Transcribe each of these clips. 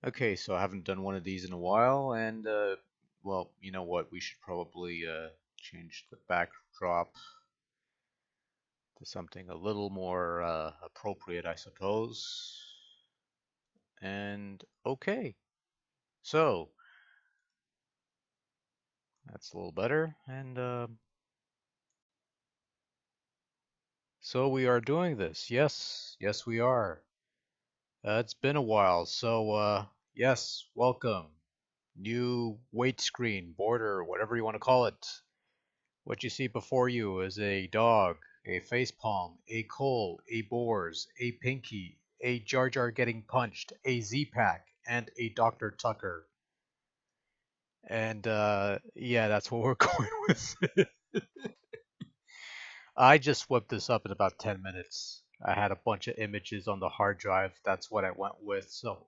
Okay, so I haven't done one of these in a while, and well, you know what? We should probably change the backdrop to something a little more appropriate, I suppose. And okay, so that's a little better. And so we are doing this. Yes, yes, we are. It's been a while, so yes, welcome. New weight screen, border, whatever you want to call it. What you see before you is a dog, a facepalm, a coal, a boars, a pinky, a Jar Jar getting punched, a Z-Pack, and a Dr. Tucker. And yeah, that's what we're going with. I just whipped this up in about 10 minutes. I had a bunch of images on the hard drive. That's what I went with. So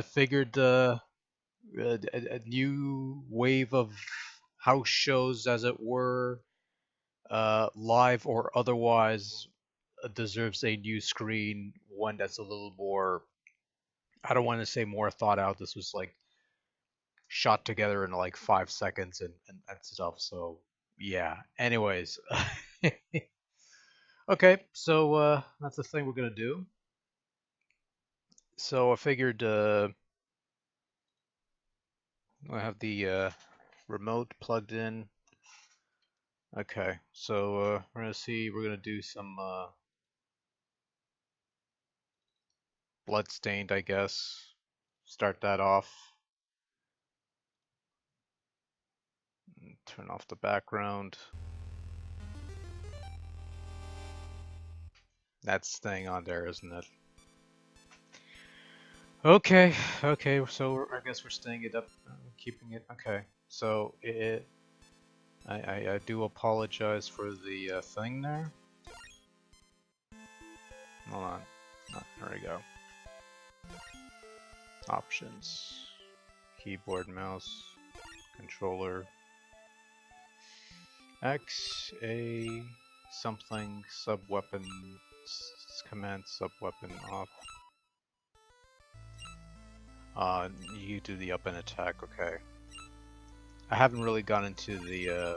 figured a new wave of house shows, as it were, live or otherwise, deserves a new screen, one that's a little more, I don't want to say more thought out. This was like shot together in like 5 seconds and stuff. So yeah. Anyways, okay. So that's the thing we're gonna do. So I figured I have the remote plugged in. Okay. So we're gonna see. We're gonna do some Bloodstained, I guess. Start that off. Turn off the background. That's staying on there, isn't it? Okay, okay, so I guess we're staying it up, keeping it. Okay, so I do apologize for the thing there. Hold on. Oh, there we go. Options. Keyboard, mouse, controller. X, A, something, sub-weapon, command sub-weapon off. You do the up and attack, okay. I haven't really gone into the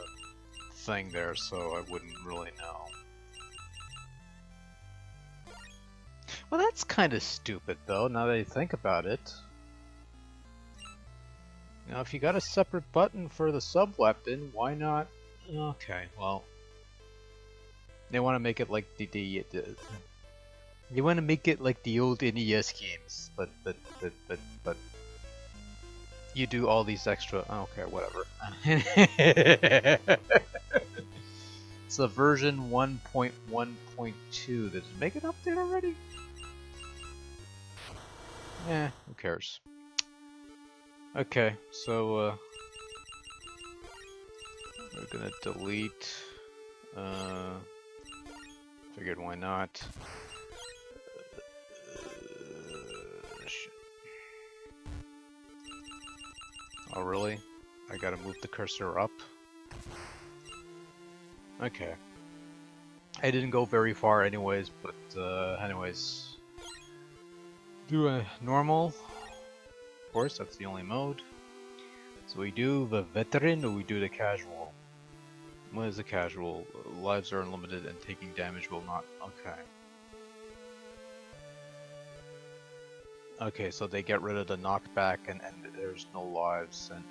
thing there, so I wouldn't really know. Well, that's kind of stupid, though, now that you think about it. Now, if you got a separate button for the sub-weapon, why not? Okay, well... They want to make it like they want to make it like the old NES games, but you do all these extra. Oh, okay, whatever. It's a version 1.1.2. Did it make it update already? Eh, who cares? Okay, so we're gonna delete. Figured why not. Shit. Oh really? I gotta move the cursor up? Okay. I didn't go very far anyways, but anyways. Do a normal. Of course, that's the only mode. So we do the veteran or we do the casual? What is the casual? Lives are unlimited and taking damage will not. Okay. Okay, so they get rid of the knockback and there's no lives and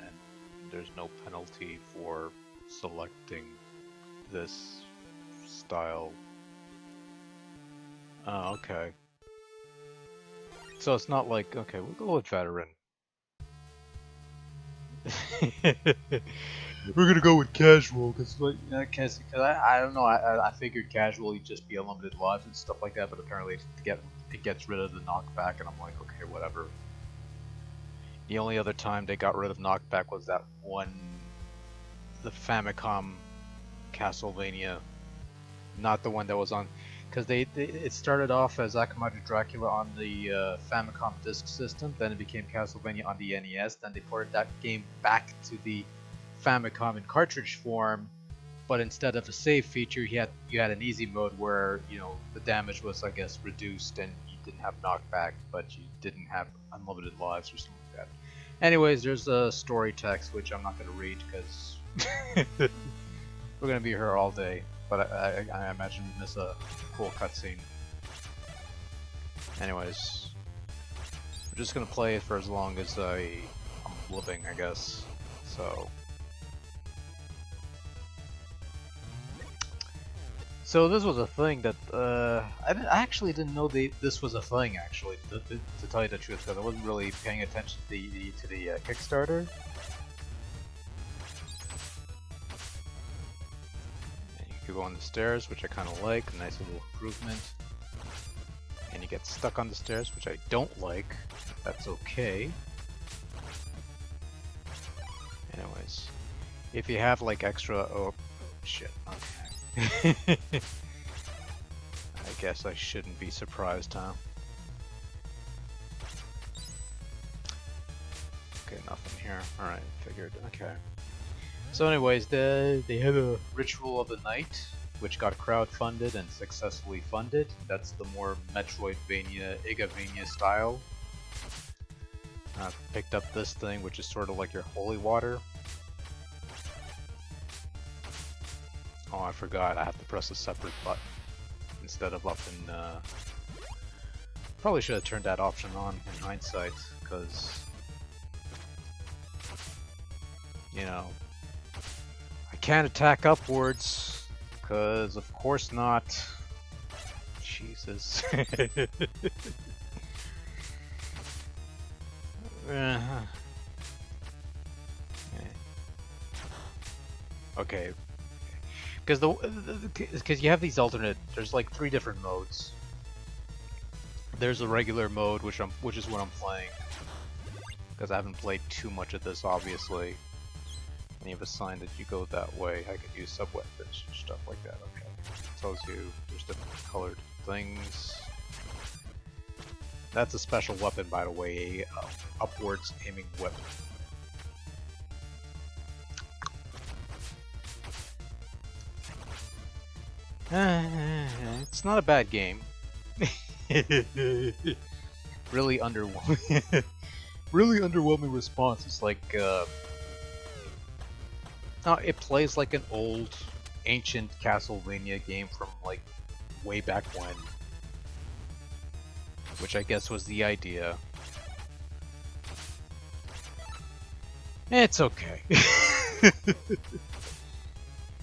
there's no penalty for selecting this style. Oh, okay. So it's not like, okay, we'll go with veteran. We're gonna go with casual because I don't know. I figured casual you'd just be unlimited lives and stuff like that, but apparently it gets rid of the knockback, and I'm like, okay, whatever. The only other time they got rid of knockback was that one, the Famicom Castlevania, not the one that was on, because it started off as Akamado Dracula on the Famicom Disk System, then it became Castlevania on the NES, then they ported that game back to the Famicom in cartridge form, but instead of a save feature, you had an easy mode where the damage was, I guess, reduced and you didn't have knockback, but you didn't have unlimited lives or something like that. Anyways, there's a story text which I'm not going to read because we're going to be here all day. But I imagine we miss a cool cutscene. Anyways, we're just going to play it for as long as I'm living, I guess. So this was a thing that I actually didn't know this was a thing. Actually, to tell you the truth, because I wasn't really paying attention to the Kickstarter. And you could go on the stairs, which I kind of like. A nice little improvement. And you get stuck on the stairs, which I don't like. That's okay. Anyways, if you have like extra, oh shit. Okay. I guess I shouldn't be surprised, huh? Okay, nothing here. Alright, figured. Okay. So anyways, they had a Ritual of the Night, which got crowdfunded and successfully funded. That's the more Metroidvania, Igavania style. I picked up this thing, which is sort of like your holy water. Oh, I forgot. I have to press a separate button instead of up in. Probably should have turned that option on in hindsight, because I can't attack upwards, because of course not. Jesus. Okay. Because you have these alternate. There's like 3 different modes. There's a regular mode, which is what I'm playing, because I haven't played too much of this, obviously. And you have a sign that you go that way. I could use sub-weapons and stuff like that. Okay, it tells you there's different colored things. That's a special weapon, by the way, a upwards aiming weapon. It's not a bad game. Really underwhelming. Really underwhelming response. It's like, it plays like an old, ancient Castlevania game from like way back when, which I guess was the idea. It's okay.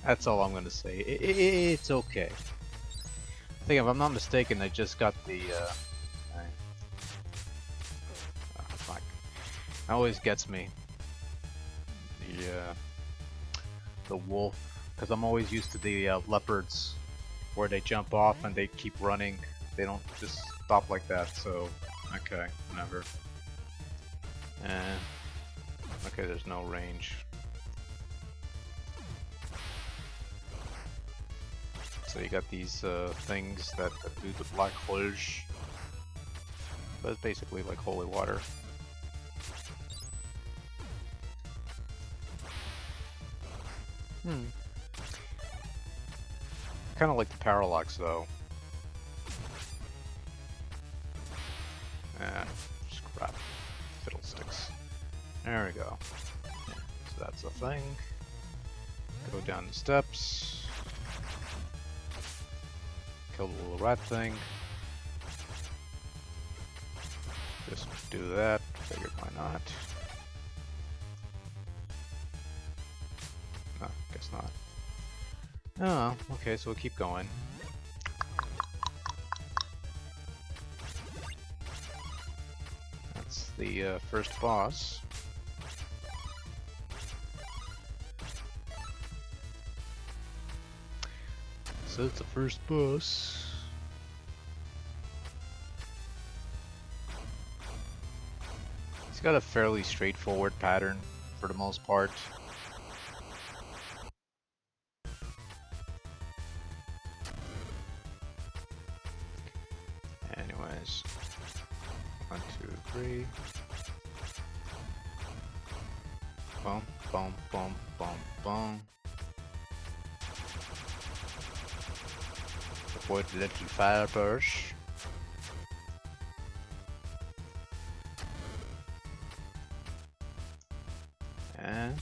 That's all I'm gonna say. It's okay. I think if I'm not mistaken, I just got the. Fuck. That always gets me. The wolf, because I'm always used to the leopards, where they jump off and they keep running. They don't just stop like that. So, okay, whatever. Okay, there's no range. So you got these things that do the black flush, but it's basically like holy water. Kind of like the parallax though. Scrap. Fiddlesticks. There we go. Yeah, so that's a thing. Go down the steps. Kill the little rat thing. Just do that. Figured why not. No, guess not. Oh, okay, so we'll keep going. That's the first boss. So it's the first boss. He's got a fairly straightforward pattern for the most part. Anyways, 1, 2, 3. Boom, boom, boom, boom, boom. for the little fire burst. And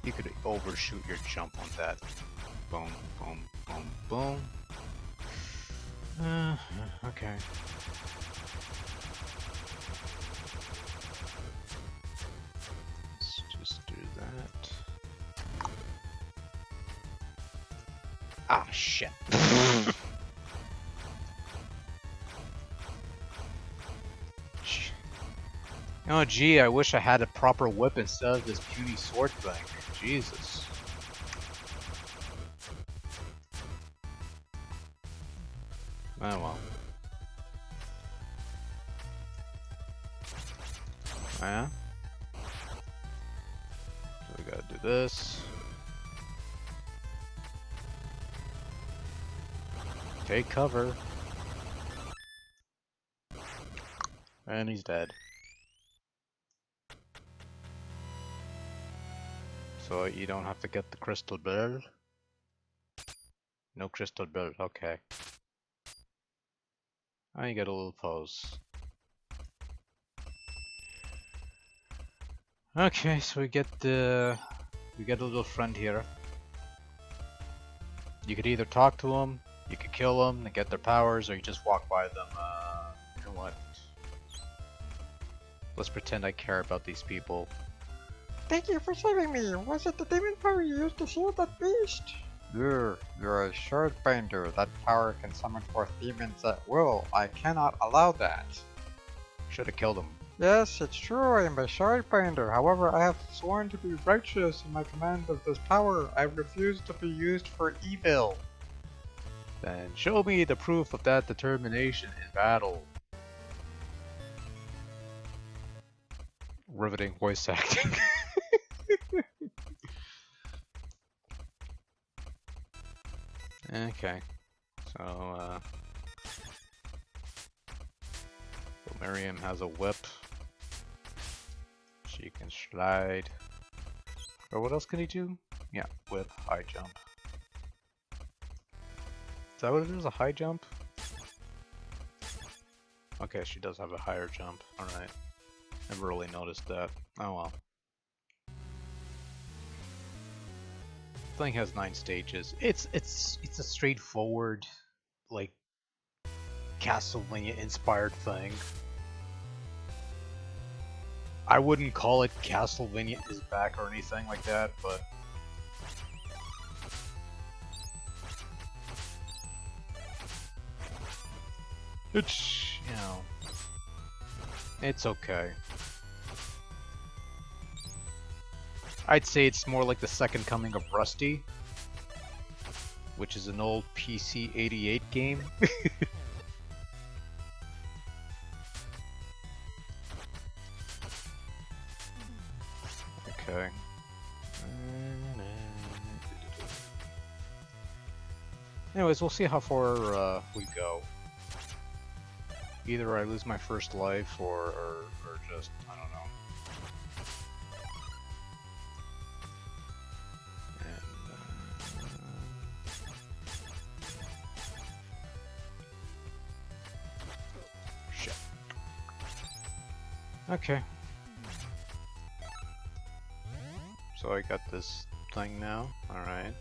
you could overshoot your jump on that. Boom, boom, boom, boom. Okay. Let's just do that. Ah, shit. Oh, gee, I wish I had a proper whip instead of this puny sword thing. Jesus. Oh well. Yeah. So we gotta do this. Take cover. And he's dead. So you don't have to get the crystal bell? No crystal bell, okay. Oh, you get a little pose. Okay, so we get a little friend here. You could either talk to them, you could kill them and get their powers, or you just walk by them. You know what? Let's pretend I care about these people. Thank you for saving me. Was it the demon power you used to shield that beast? You're a shard binder. That power can summon forth demons at will. I cannot allow that. Should have killed him. Yes, it's true. I am a shard binder. However, I have sworn to be righteous in my command of this power. I refuse to be used for evil. Then show me the proof of that determination in battle. Riveting voice acting. Okay, so Miriam has a whip. She can slide. Or what else can he do? Yeah, whip, high jump. Is that what it is? A high jump? Okay, she does have a higher jump. Alright. Never really noticed that. Oh well. Thing has 9 stages. It's a straightforward, like, Castlevania inspired thing. I wouldn't call it Castlevania is back or anything like that, but it's, you know, it's okay. I'd say it's more like the second coming of Rusty, which is an old PC 88 game. Okay. Anyways, we'll see how far we go. Either I lose my first life or just, I don't know. Shit. Okay. So I got this thing now. Alright.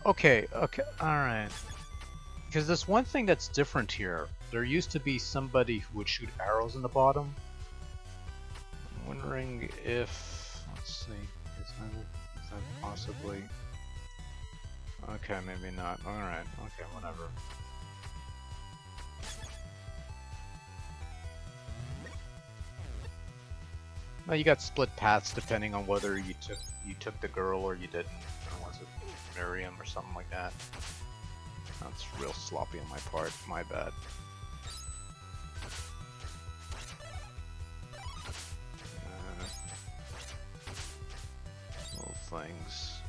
Okay, alright. Because there's one thing that's different here. There used to be somebody who would shoot arrows in the bottom. I'm wondering if... let's see. Is that possibly... okay, maybe not. Alright, okay, whatever. Well, you got split paths depending on whether you took the girl or you didn't. Or was it Miriam or something like that? That's real sloppy on my part. My bad. Little things.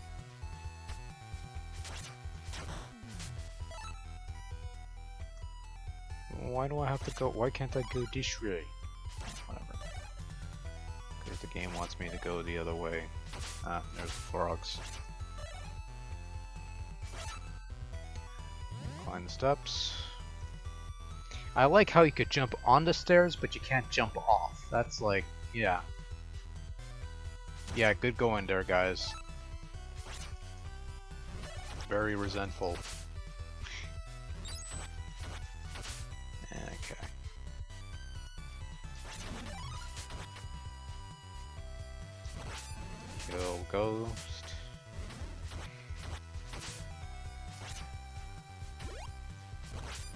Why do I have to go? Why can't I go this way? Whatever. Because the game wants me to go the other way. Ah, there's the frogs. Climb the steps. I like how you could jump on the stairs, but you can't jump off. That's like, yeah. Yeah, good going there, guys. Very resentful. Okay. Kill ghost.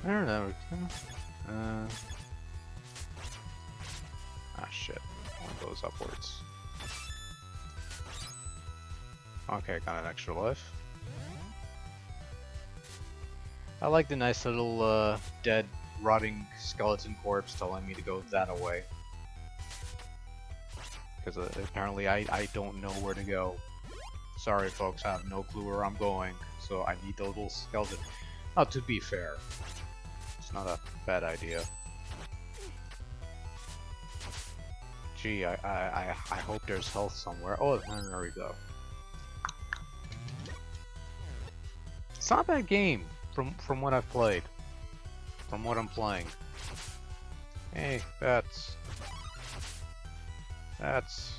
I don't know. Ah, shit. One goes upwards. Okay, got an extra life. I like the nice little dead, rotting skeleton corpse telling me to go that away. Because apparently I don't know where to go. Sorry folks, I have no clue where I'm going, so I need the little skeleton. Now, to be fair, it's not a bad idea. Gee, I hope there's health somewhere. Oh, there we go. It's not a bad game from what I've played. From what I'm playing. Hey, bats. Bats.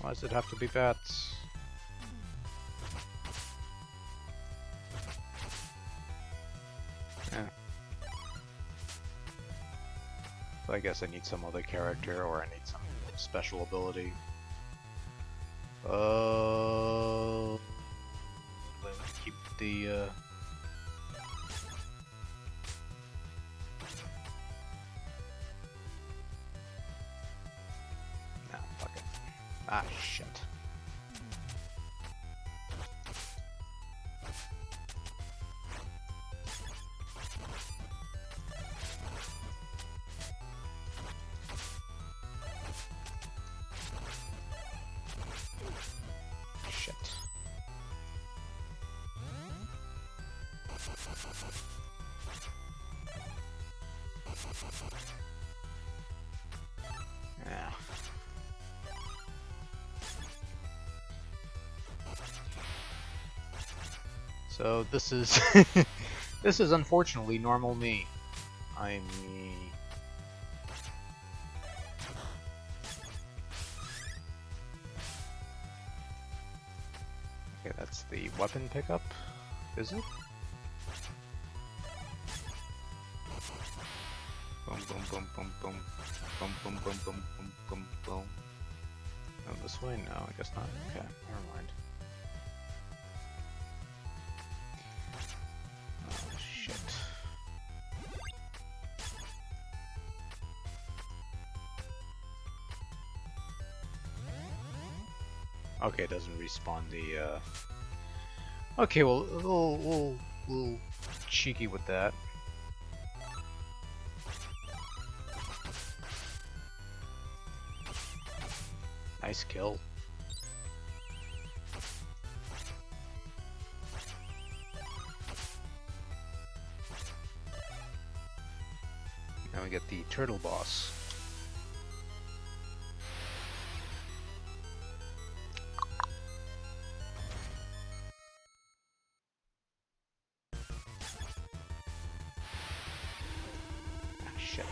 Why does it have to be bats? Yeah. So I guess I need some other character, or I need some special ability. Keep the nah, fuck it. Ah, shit. Shit. Yeah. So this is this is unfortunately normal me. I'm me. Okay, that's the weapon pickup, is it? Boom, boom, boom, boom, boom, boom, boom, boom, boom, boom, boom, boom. Oh, this way? No, I guess not. Okay, never mind. Oh, shit. Okay, it doesn't respawn the, Okay, well, we'll cheeky with that. Nice kill. Now we get the turtle boss. Ah, shit.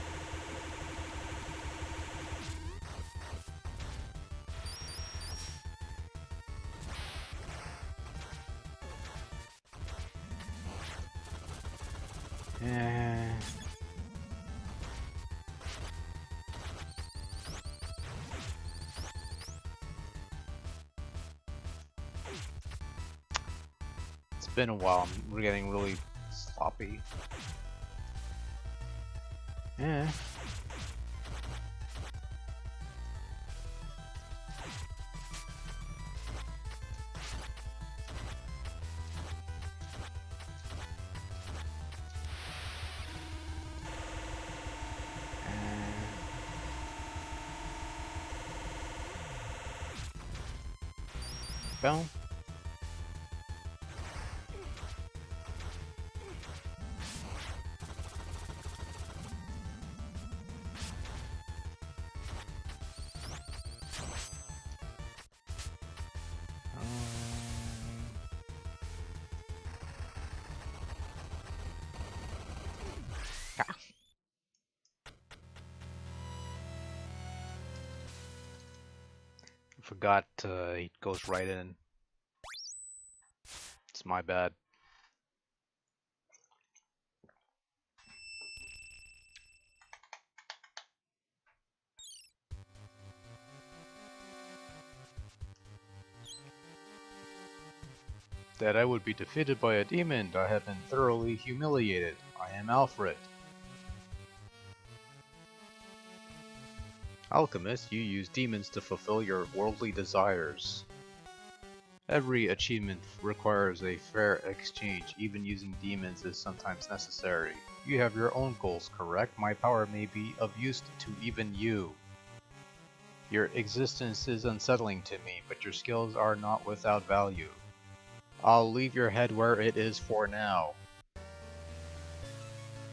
It's been a while. We're getting really sloppy. Yeah. Boom. Forgot he goes right in. It's my bad. That I would be defeated by a demon. I have been thoroughly humiliated. I am Alfred. Alchemist, you use demons to fulfill your worldly desires. Every achievement requires a fair exchange. Even using demons is sometimes necessary. You have your own goals, correct? My power may be of use to even you. Your existence is unsettling to me, but your skills are not without value. I'll leave your head where it is for now.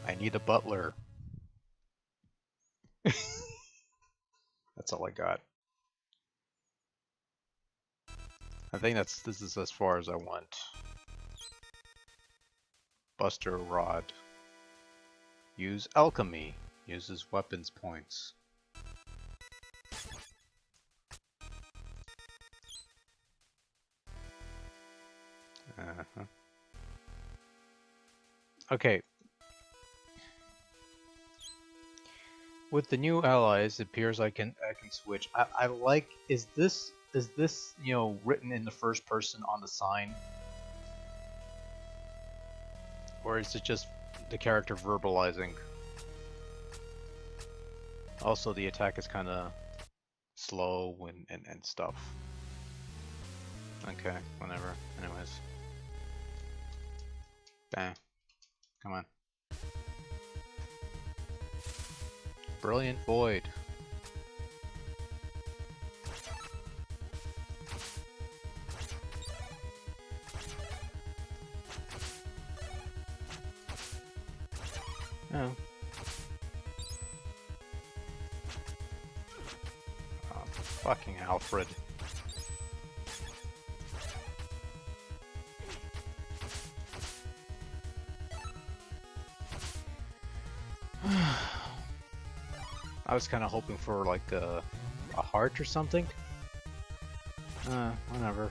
I need a butler. That's all I got. I think this is as far as I went. Buster Rod. Use alchemy. Uses weapons points. Okay. With the new allies, it appears I can switch. I like. Is this you know written in the first person on the sign, or is it just the character verbalizing? Also, the attack is kind of slow and stuff. Okay, whatever. Anyways, bam, come on. Brilliant Void. Oh. Oh, fucking Alfred. I was kind of hoping for like a heart or something. Whatever.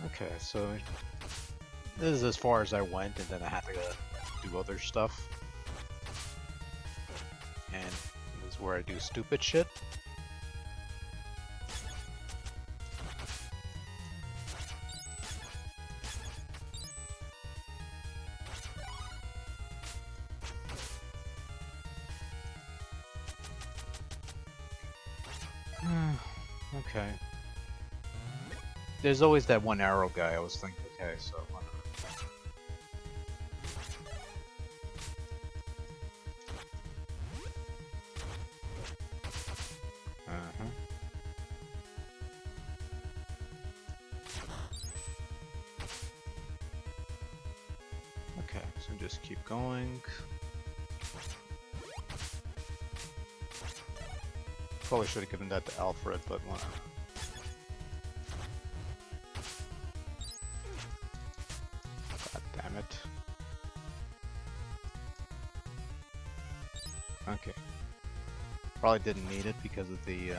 Okay, so this is as far as I went, and then I had to do other stuff. And this is where I do stupid shit. Okay. There's always that one arrow guy. I was thinking, okay, so whatever. Okay, so just keep going. Probably should have given that to Alfred, but whatever. God damn it. Okay. Probably didn't need it because of the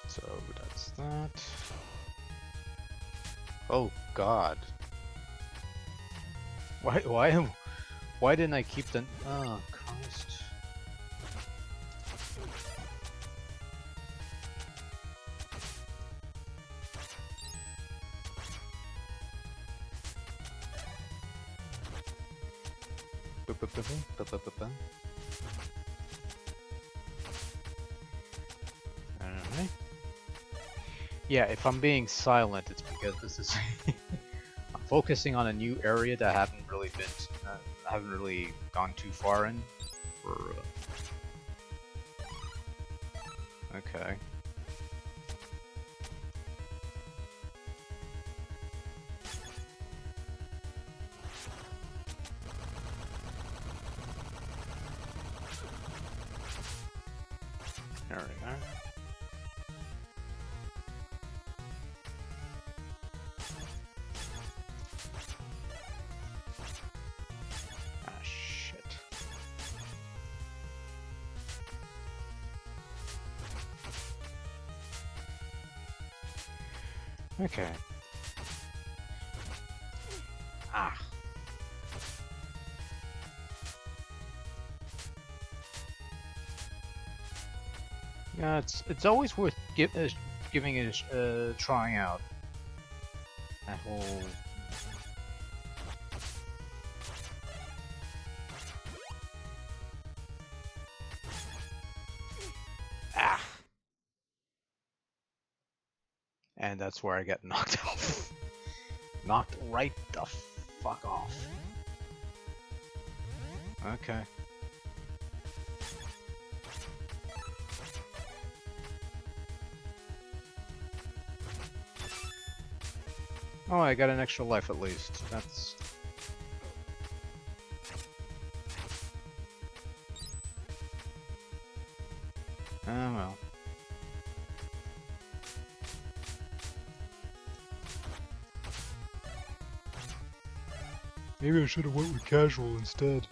So that's that. Oh God. Why didn't I keep the? Oh Christ. Alright. Yeah, if I'm being silent, it's because this is I'm focusing on a new area that I haven't really gone too far in. Okay. There we go. Ah, shit. Okay. Ah. Yeah, it's always worth giving it a trying out. That whole. Ah. And that's where I get knocked off. Knocked right the fuck off. Okay. Oh, I got an extra life at least. That's... Oh well. Maybe I should have went with casual instead.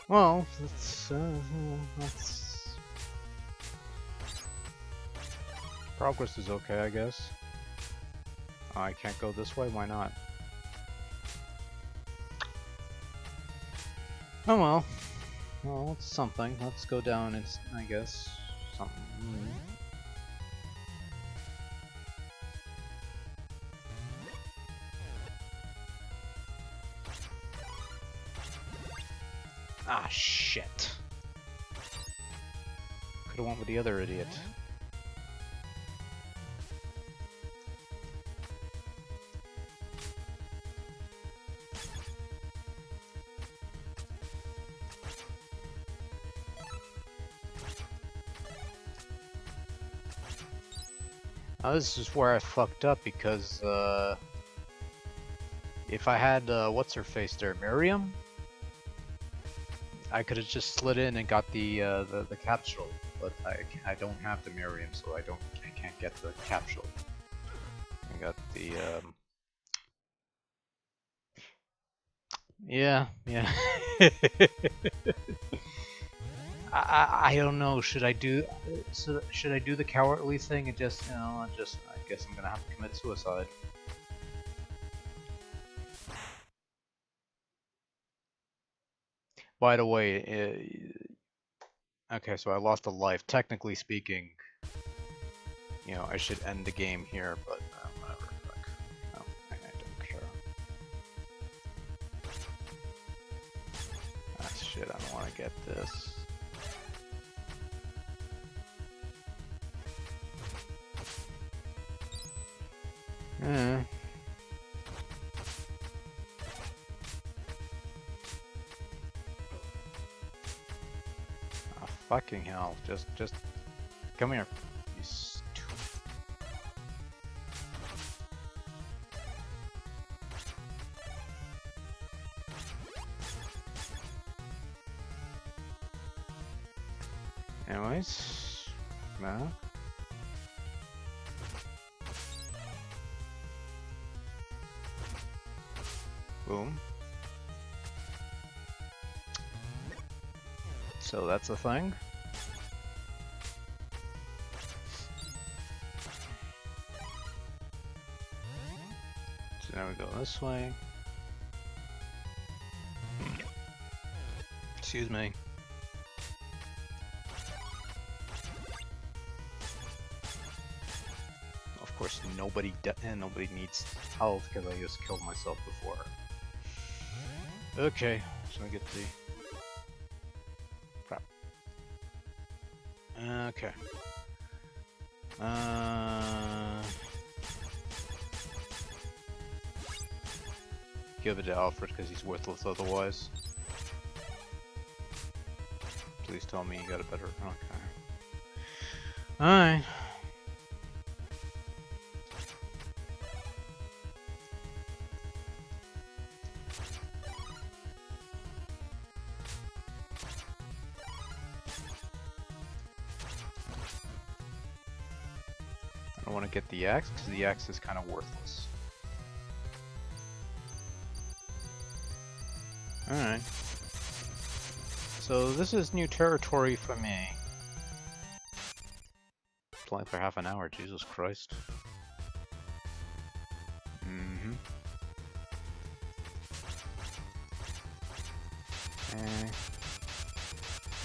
Well, that's... Progress is okay, I guess. Oh, I can't go this way? Why not? Oh well. Well, it's something. Let's go down and, I guess, something. Ah, shit. Could've went with the other idiot. Now this is where I fucked up because, if I had, what's her face there, Miriam? I could have just slid in and got the capsule, but I don't have the Miriam, so I can't get the capsule. I got the yeah. I don't know. Should I do the cowardly thing and just I guess I'm gonna have to commit suicide. By the way, okay, so I lost a life. Technically speaking, I should end the game here, but whatever. Fuck. No, I don't care. Ah, shit, I don't want to get this. Oh, fucking hell. Just come here. You Anyways, no. Boom. So that's a thing. So now we go this way. Excuse me. course, nobody needs health because I just killed myself before. Okay, so I get the crap. Okay. Give it to Alfred because he's worthless otherwise. Please tell me you got a better. Okay. Alright. I don't want to get the axe because the axe is kind of worthless. Alright. So this is new territory for me. Playing for half an hour, Jesus Christ.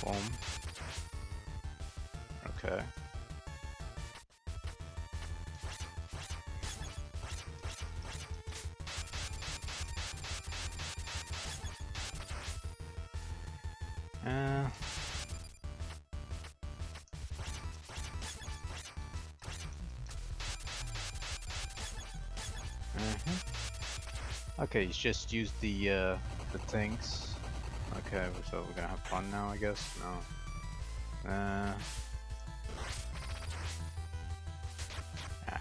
Boom. Okay. Okay, he's just used the things. Okay, so we're gonna have fun now, I guess. No. Ah,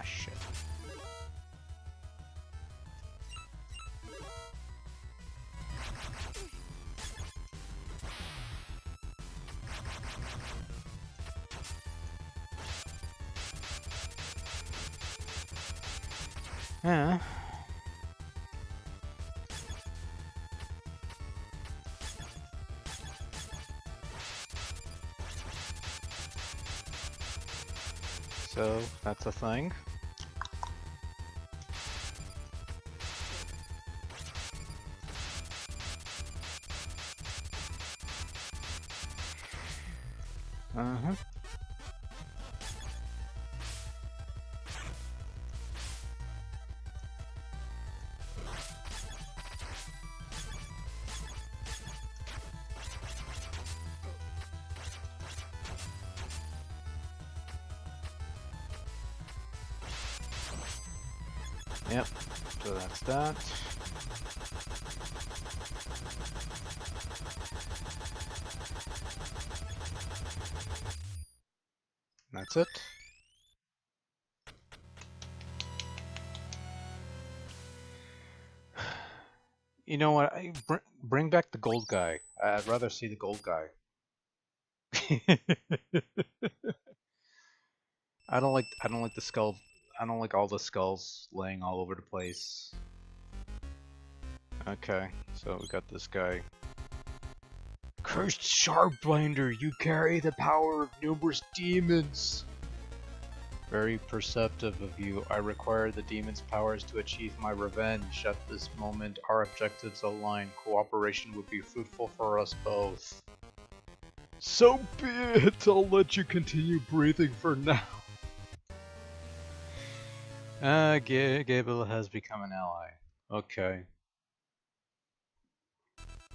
shit. Yeah. So that's a thing. Uh-huh. Yep, so that's that. That's it. You know what? Bring back the gold guy. I'd rather see the gold guy. I don't like the skull. I don't like all the skulls laying all over the place. Okay, so we got this guy. Cursed Sharpbinder, you carry the power of numerous demons. Very perceptive of you. I require the demon's powers to achieve my revenge. At this moment, our objectives align. Cooperation would be fruitful for us both. So be it. I'll let you continue breathing for now. Gable has become an ally. Okay.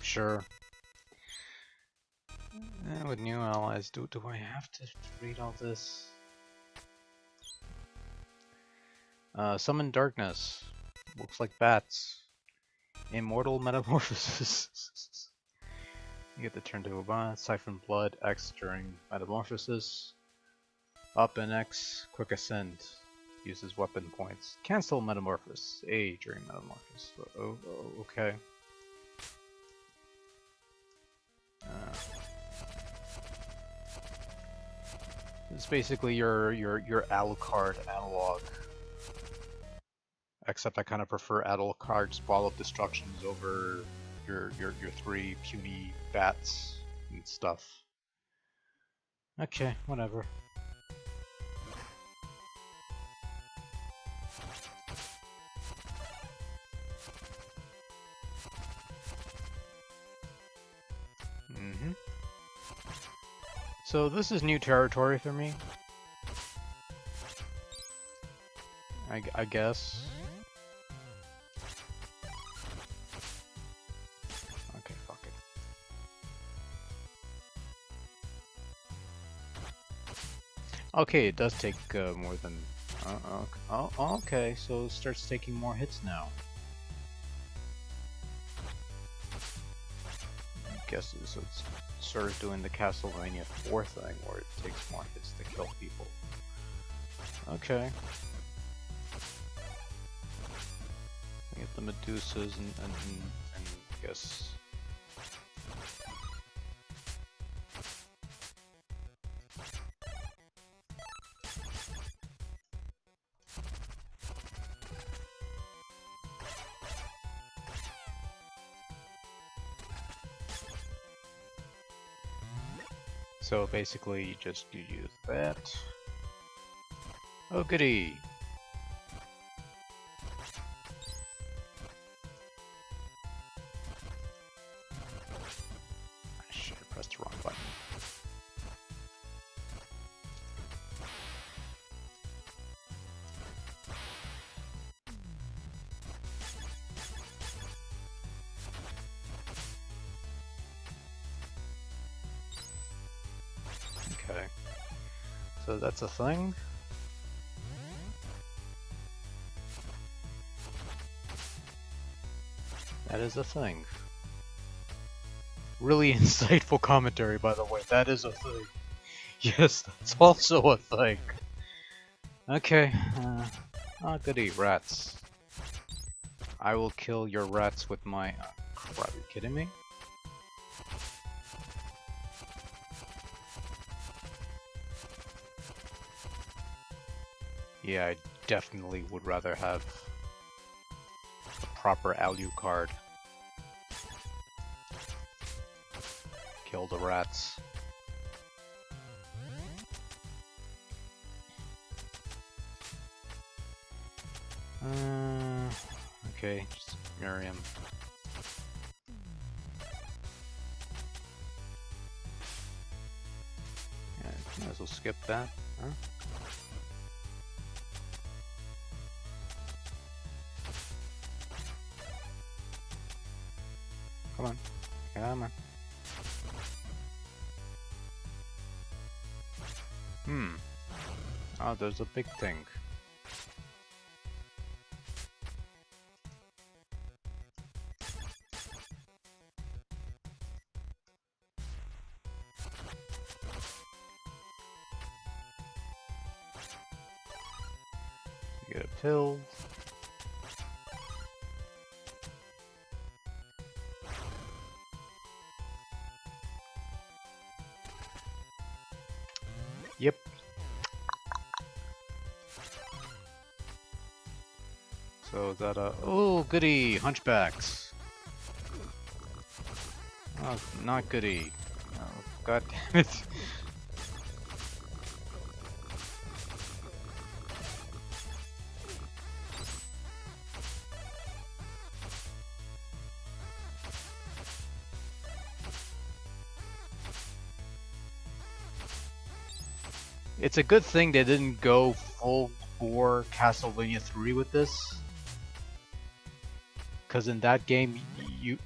Sure. With new allies, do I have to read all this? Summon darkness. Looks like bats. Immortal metamorphosis. You get the turn to Obama. Siphon blood. X during metamorphosis. Up and X. Quick ascend. Uses weapon points. Cancel metamorphosis. A during metamorphosis. Oh, okay. It's basically your Alucard analog. Except I kind of prefer Alucard's Ball of Destructions over your 3 puny bats and stuff. Okay, whatever. So this is new territory for me. I guess. Okay, fuck it. Okay, it does take more than. Okay, so it starts taking more hits now. I guess so it's sort of doing the Castlevania 4 thing where it takes more hits to kill people. Okay. I get the Medusas and I guess. So basically, you use that. Oh goody! Shit, I pressed the wrong button. Okay. So that's a thing. That is a thing. Really insightful commentary, by the way. That is a thing. Yes, that's also a thing. Okay. Oh, goody, rats. I will kill your rats with my. Crap, are you kidding me? Yeah, I definitely would rather have a proper Alucard. Kill the rats. Okay, just ignore him. Yeah, might as well skip that, huh? Come on, come on. Oh, there's a big thing. Get a pill. Yep. So is that a... Oh, goody! Hunchbacks! Oh, not goody. Oh, god damn it. It's a good thing they didn't go full bore Castlevania 3 with this. Because in that game,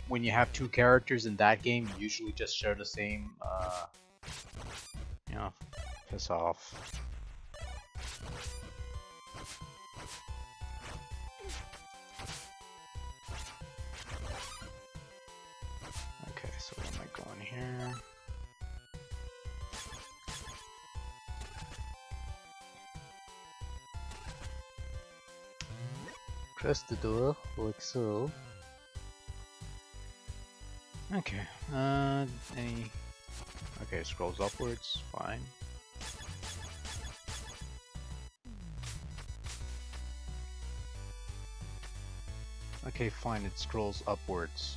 when you have two characters in that game, you usually just share the same, you know, piss off. Okay, so where am I going here? Press the door, like so. Okay, any... Okay, scrolls upwards, fine. Okay, fine, it scrolls upwards.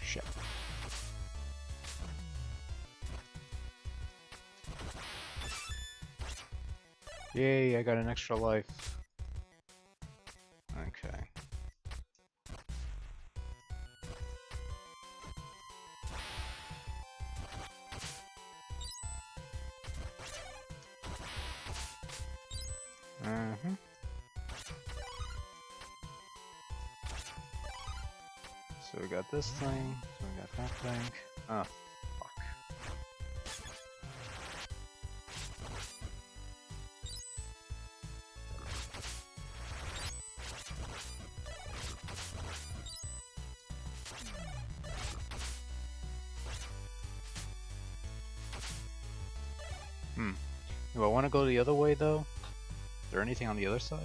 Shit. Yay, I got an extra life. Okay. Mm-hmm. So we got this thing, so we got that thing. Oh, fuck. Do I want to go the other way though? Is there anything on the other side?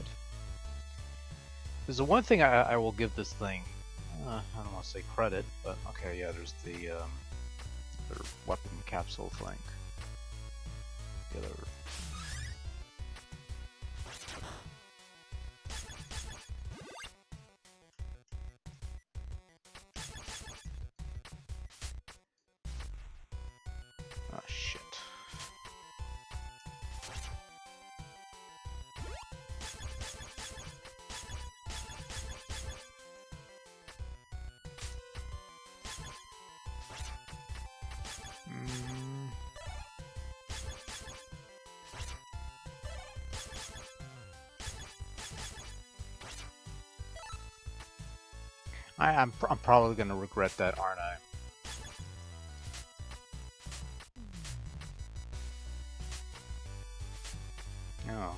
There's the one thing I will give this thing. I don't want to say credit, but okay, yeah. There's the weapon capsule thing. The other. Oh shit. I'm probably gonna regret that, aren't I? Oh.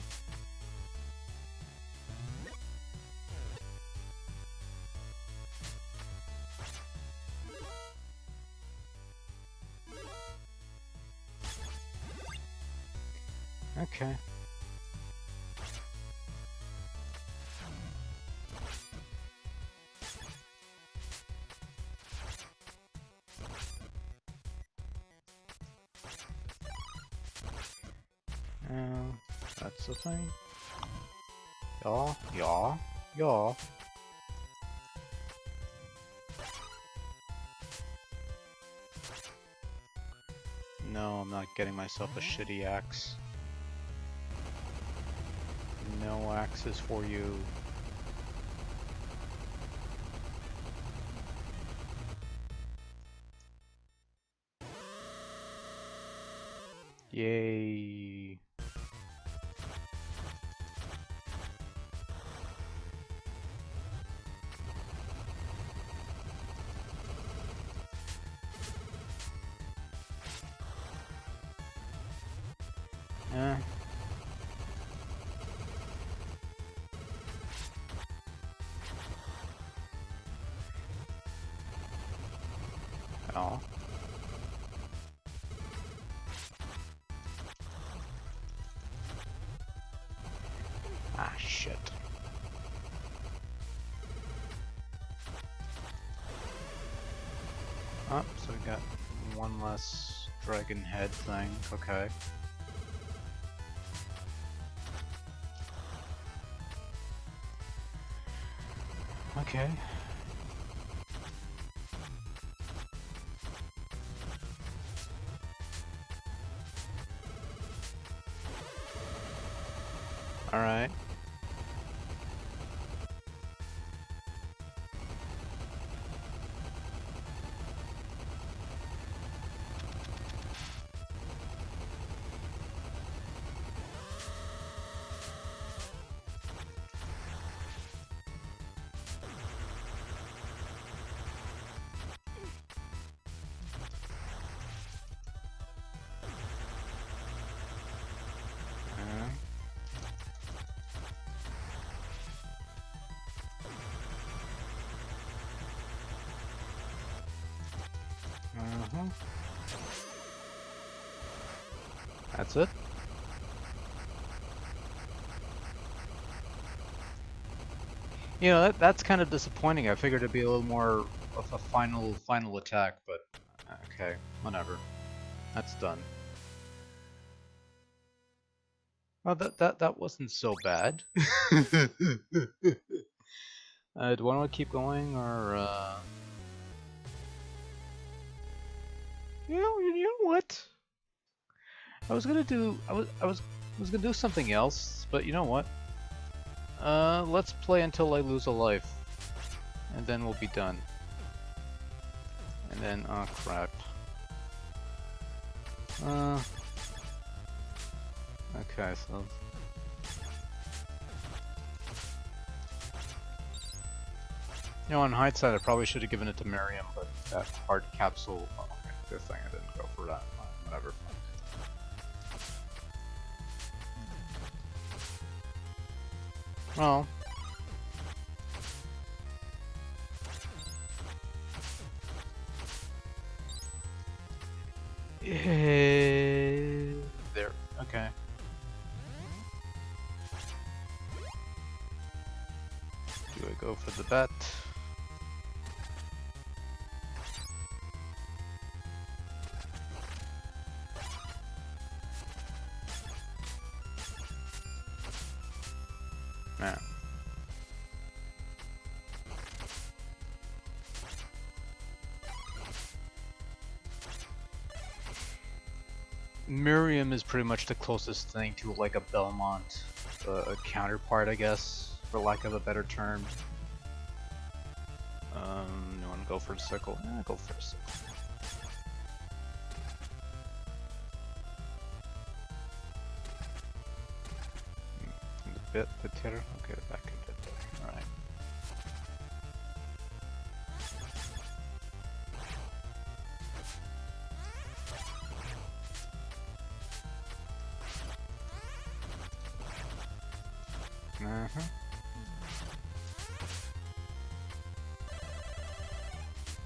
Okay. That's the thing. Yeah, yeah, yeah. No, I'm not getting myself a shitty axe. No axes for you. Yay. Eh. Oh. Ah, shit. Oh, so we got one less dragon head thing. Okay. Okay. Alright. That's it? You know, that's kind of disappointing. I figured it'd be a little more of a final attack, but okay, whatever. That's done. Well, that wasn't so bad. Do I want to keep going or you know what? I was gonna do something else, but you know what? Let's play until I lose a life, and then we'll be done. And then, oh crap. Okay, so You know, in hindsight, I probably should have given it to Miriam, but that heart capsule. Oh, okay, good thing I didn't go for that. Fine, whatever. Well. There. Okay. Do I go for the bet? Nah. Miriam is pretty much the closest thing to like a Belmont, a counterpart, I guess, for lack of a better term. You want to go for a circle? Yeah, go for a circle. The titter? Okay, back into it. Alright.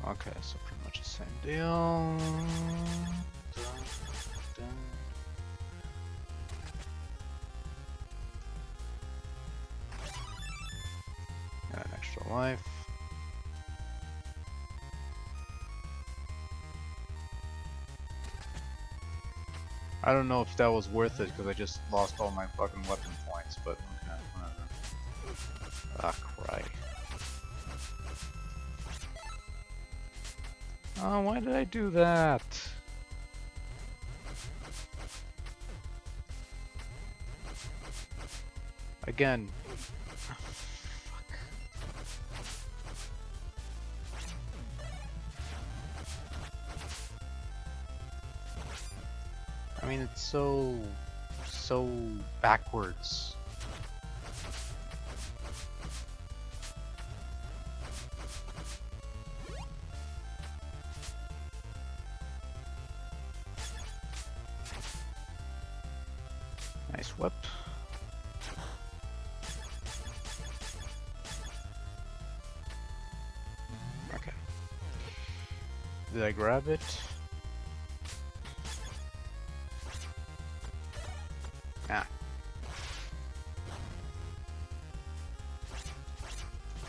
Okay, so pretty much the same deal. Got an extra life. I don't know if that was worth it because I just lost all my fucking weapon points, but okay, whatever. Ah, cry. Oh, why did I do that? Again. I mean, it's so backwards. Nice whip. Okay. Did I grab it? Ah.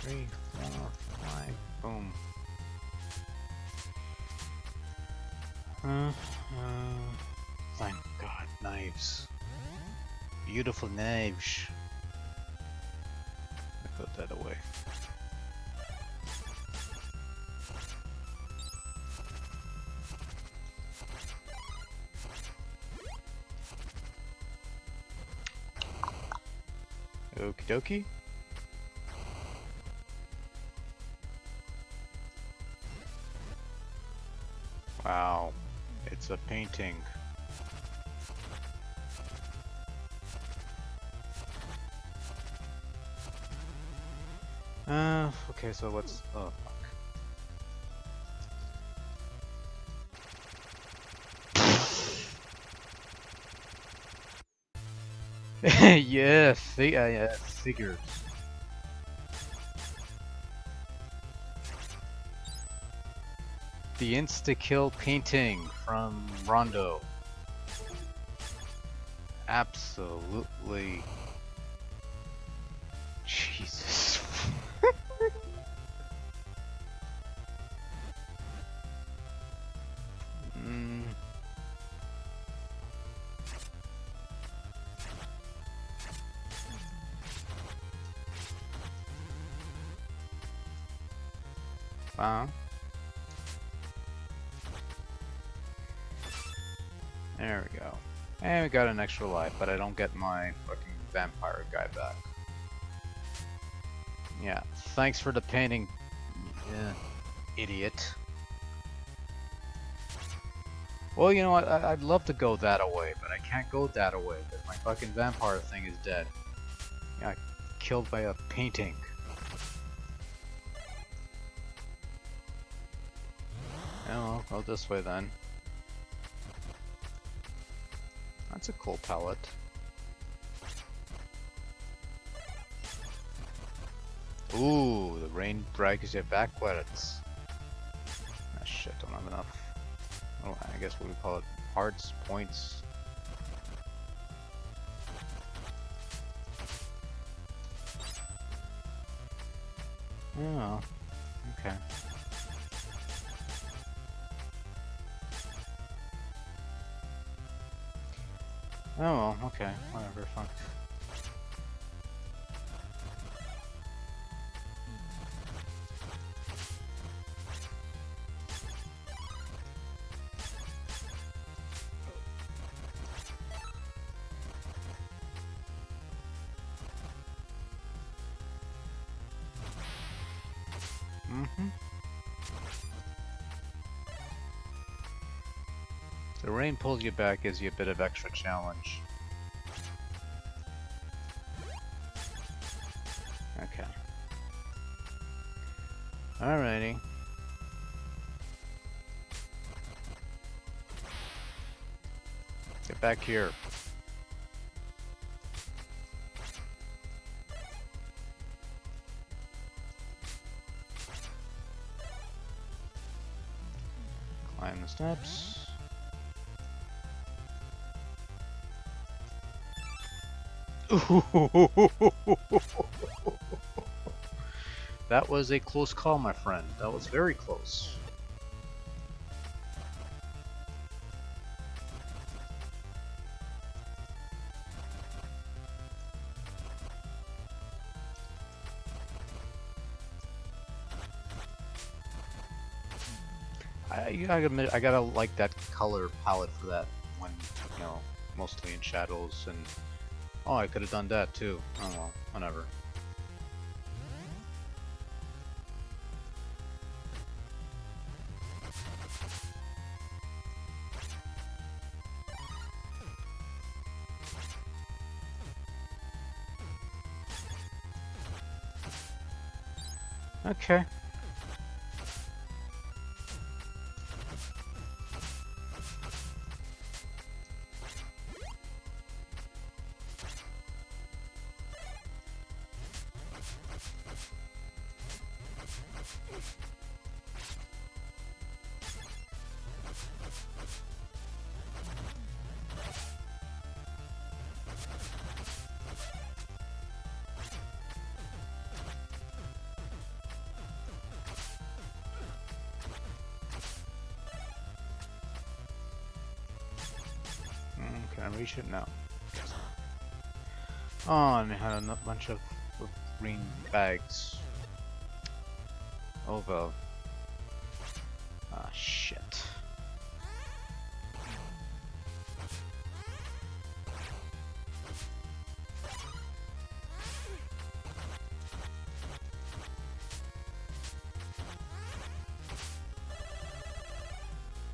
3, 4, 5, boom. Thank God, knives. Beautiful knives. I put that away. Okie dokie. Wow, it's a painting. Okay, so what's... oh, fuck. Yes, figures. The insta-kill painting from Rondo. Absolutely. Jesus. Wow. There we go. And we got an extra life, but I don't get my fucking vampire guy back. Yeah, thanks for the painting, idiot. Well, you know what, I'd love to go that away, but I can't go that away because my fucking vampire thing is dead. Yeah, killed by a painting. Oh, well, go this way then. That's a cool palette. Ooh, the rain drags you backwards. Ah, shit, don't have enough. Oh, I guess what we call it, hearts, points. Oh, okay. Oh well, okay, whatever, fuck. Mm-hmm. The rain pulls you back, gives you a bit of extra challenge. Okay. Alrighty. Get back here. Climb the steps. That was a close call, my friend. That was very close. I gotta admit, I gotta like that color palette for that when, you know, mostly in shadows and... Oh, I could have done that too. Oh well, whatever. Okay. Can I reach it? No. Oh, and it had a bunch of green bags. Oh well. Ah, shit.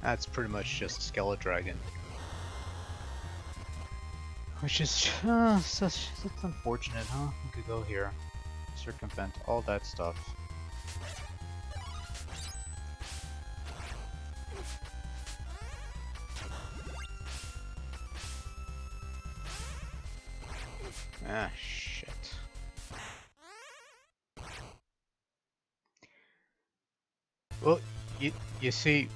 That's pretty much just a skeleton dragon. Which is, such unfortunate, huh? We could go here. Circumvent all that stuff. Ah, shit. Well, you see,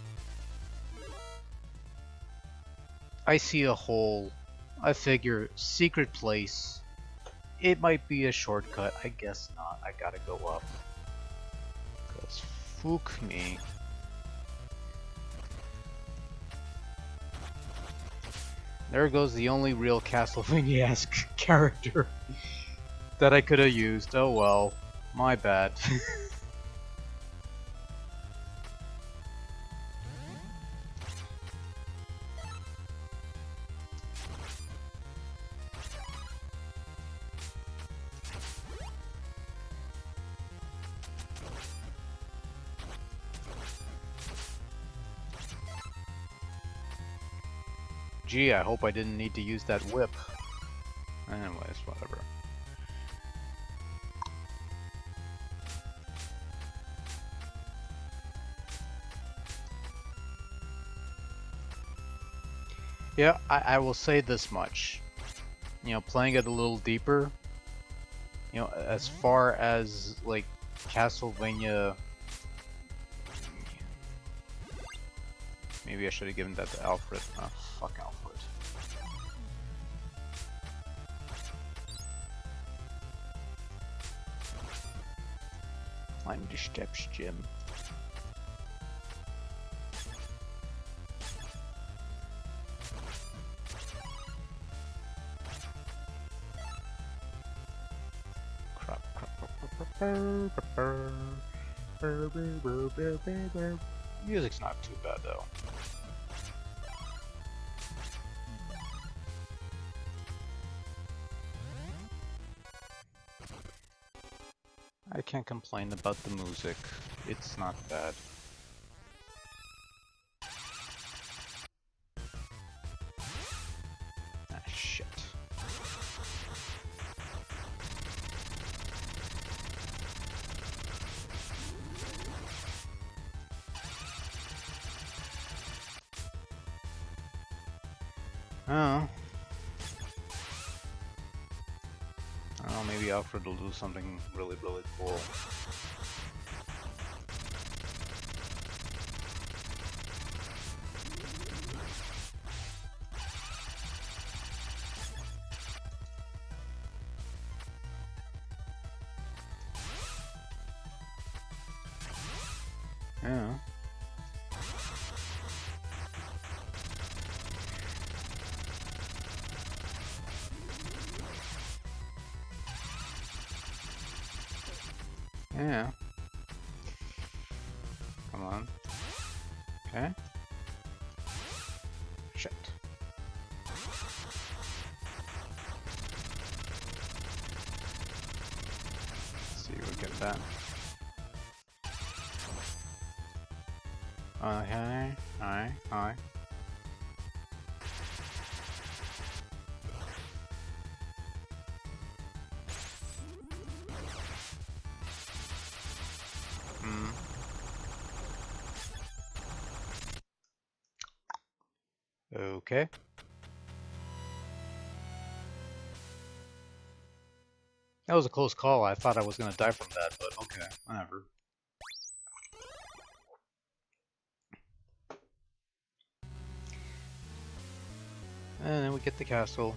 I see a hole. I figure secret place. It might be a shortcut. I guess not. I gotta go up. Cause fuck me. There goes the only real Castlevania-esque character that I could have used. Oh well. My bad. Gee, I hope I didn't need to use that whip. Anyways, whatever. Yeah, I will say this much. Playing it a little deeper, as far as like Castlevania, maybe I should have given that to Alfred. Oh, fuck Alfred. Climb the steps, Jim. Crap, Music's not too bad though. I can't complain about the music. It's not bad. Ah, shit. Oh. Oh, maybe Alfred will do something really, really cool. Yeah. Yeah. Come on. Okay. Shit. Let's see, we'll get that. Okay. Alright, alright. Hmm. Okay. That was a close call. I thought I was gonna die from that, but okay, whatever. And then we get the castle.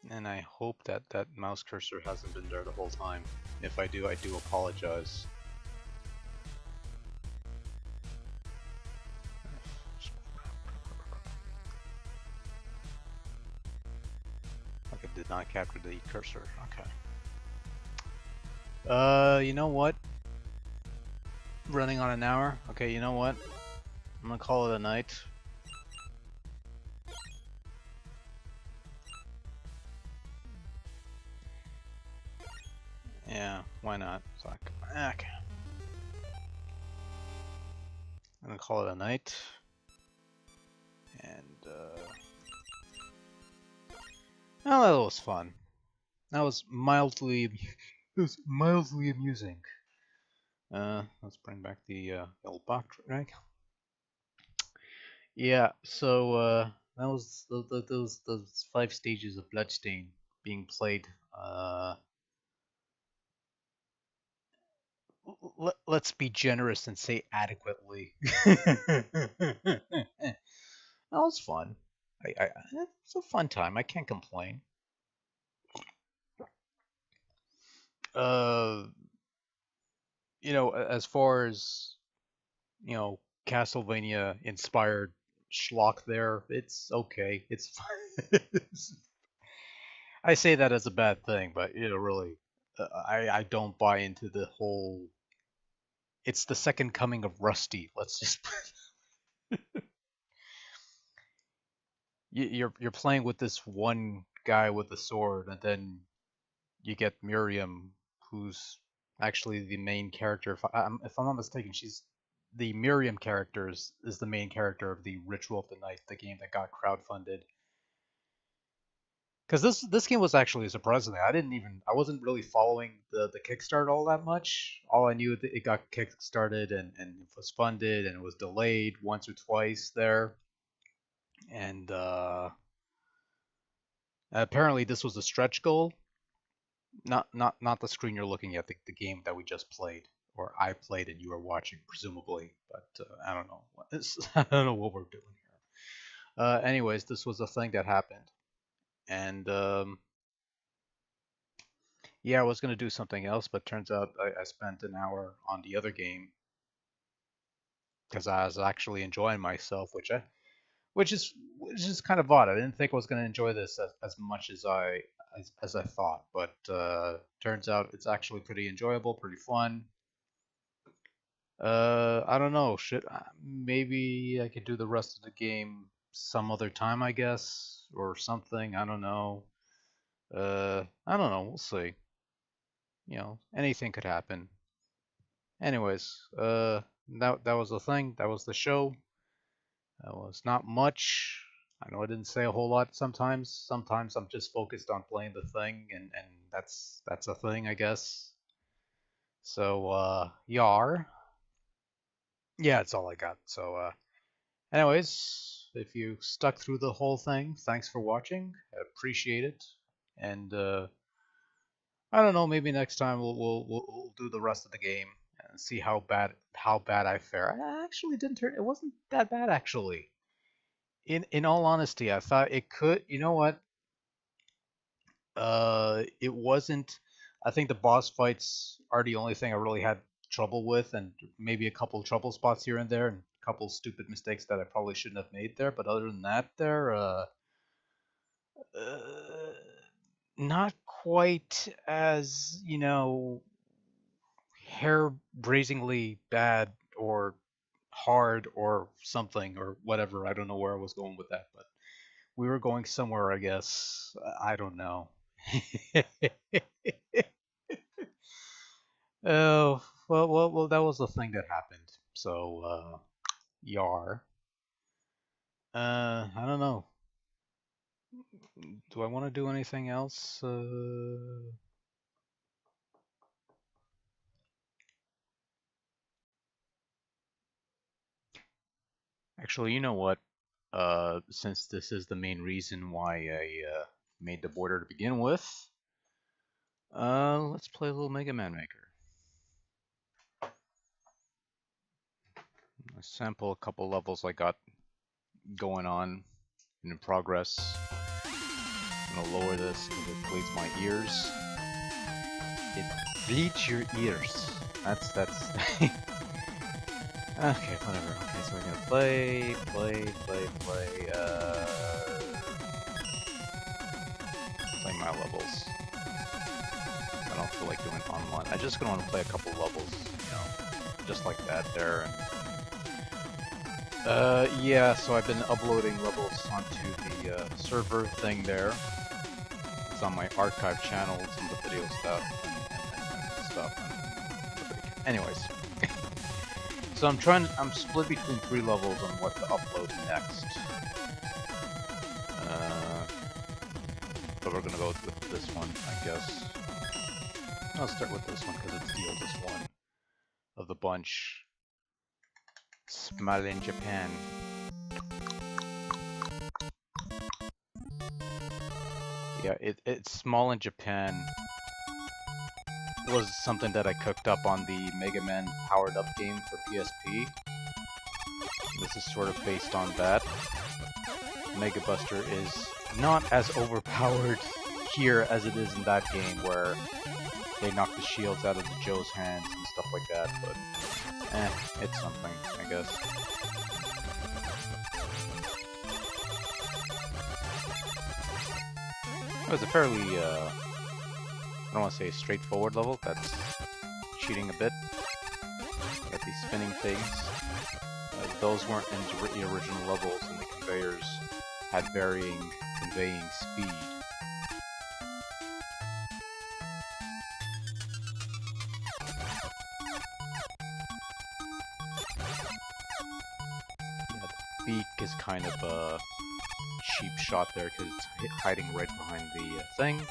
And I hope that that mouse cursor hasn't been there the whole time. If I do apologize. Like I did not capture the cursor. Okay. You know what? Running on an hour. Okay, you know what? I'm gonna call it a night. Yeah, why not? Fuck. Okay. I'm gonna call it a night. And, oh, that was fun. That was mildly, it was mildly amusing. Let's bring back the old box, right? Yeah, so that was those 5 stages of Bloodstain being played. Let's be generous and say adequately. That was fun. It's a fun time. I can't complain. Uh, as far as Castlevania inspired schlock there, it's okay. It's fine. I say that as a bad thing, but really, I don't buy into the whole. It's the second coming of Rusty. Let's just you're playing with this one guy with a sword, and then you get Miriam, who's actually the main character. If I'm not mistaken, she's the Miriam character is the main character of the Ritual of the Night, the game that got crowdfunded. Because this game was actually surprisingly, I wasn't really following the Kickstarter all that much. All I knew that it got kickstarted and it was funded and it was delayed once or twice there. And apparently this was a stretch goal. Not the screen you're looking at, the game that we just played, or I played and you were watching, presumably. But I don't know. I don't know what we're doing here. Anyways, this was a thing that happened, and yeah, I was gonna do something else, but turns out I spent an hour on the other game because I was actually enjoying myself, which is kind of odd. I didn't think I was gonna enjoy this as much as I thought, but turns out it's actually pretty enjoyable, pretty fun. I don't know. Maybe I could do the rest of the game some other time, I guess, or something. I don't know. I don't know. We'll see. Anything could happen. Anyways, that was the thing. That was the show. That was not much. I know I didn't say a whole lot sometimes. Sometimes I'm just focused on playing the thing, and that's a thing, I guess. So, yar. Yeah, it's all I got. So, anyways, if you stuck through the whole thing, thanks for watching. I appreciate it. And I don't know, maybe next time we'll do the rest of the game and see how bad I fare. I actually didn't turn. It wasn't that bad actually. In all honesty, I thought it could. You know what? It wasn't. I think the boss fights are the only thing I really had trouble with, and maybe a couple trouble spots here and there, and a couple stupid mistakes that I probably shouldn't have made there. But other than that, uh not quite as hair-braisingly bad or hard or something or whatever. I don't know where I was going with that, but we were going somewhere, I guess. I don't know. Oh, well, that was the thing that happened. So, yar. I don't know. Do I want to do anything else? Actually, you know what? Since this is the main reason why I made the border to begin with, let's play a little Mega Man Maker. I sample a couple levels I got going on and in progress. I'm gonna lower this because it bleeds my ears. It bleeds your ears. That's okay, whatever. Okay, so we're gonna play. Play my levels. I don't feel like doing online. I just gonna want to play a couple levels, just like that there. Yeah. So I've been uploading levels onto the server thing there. It's on my archive channel, some of the video stuff and stuff. Anyways, so I'm split between 3 levels on what to upload next. But we're gonna go with this one, I guess. I'll start with this one because it's the oldest one of the bunch. Smile in Japan. Yeah, it's small in Japan. Was something that I cooked up on the Mega Man Powered Up game for PSP. This is sort of based on that. Mega Buster is not as overpowered here as it is in that game, where they knock the shields out of the Joe's hands and stuff like that, but it's something, I guess. It was a fairly, I don't want to say straightforward level, that's cheating a bit. Got these spinning things. Those weren't in the original levels, and the conveyors had varying conveying speed. Yeah, the beak is kind of a cheap shot there because it's hiding right behind the thing.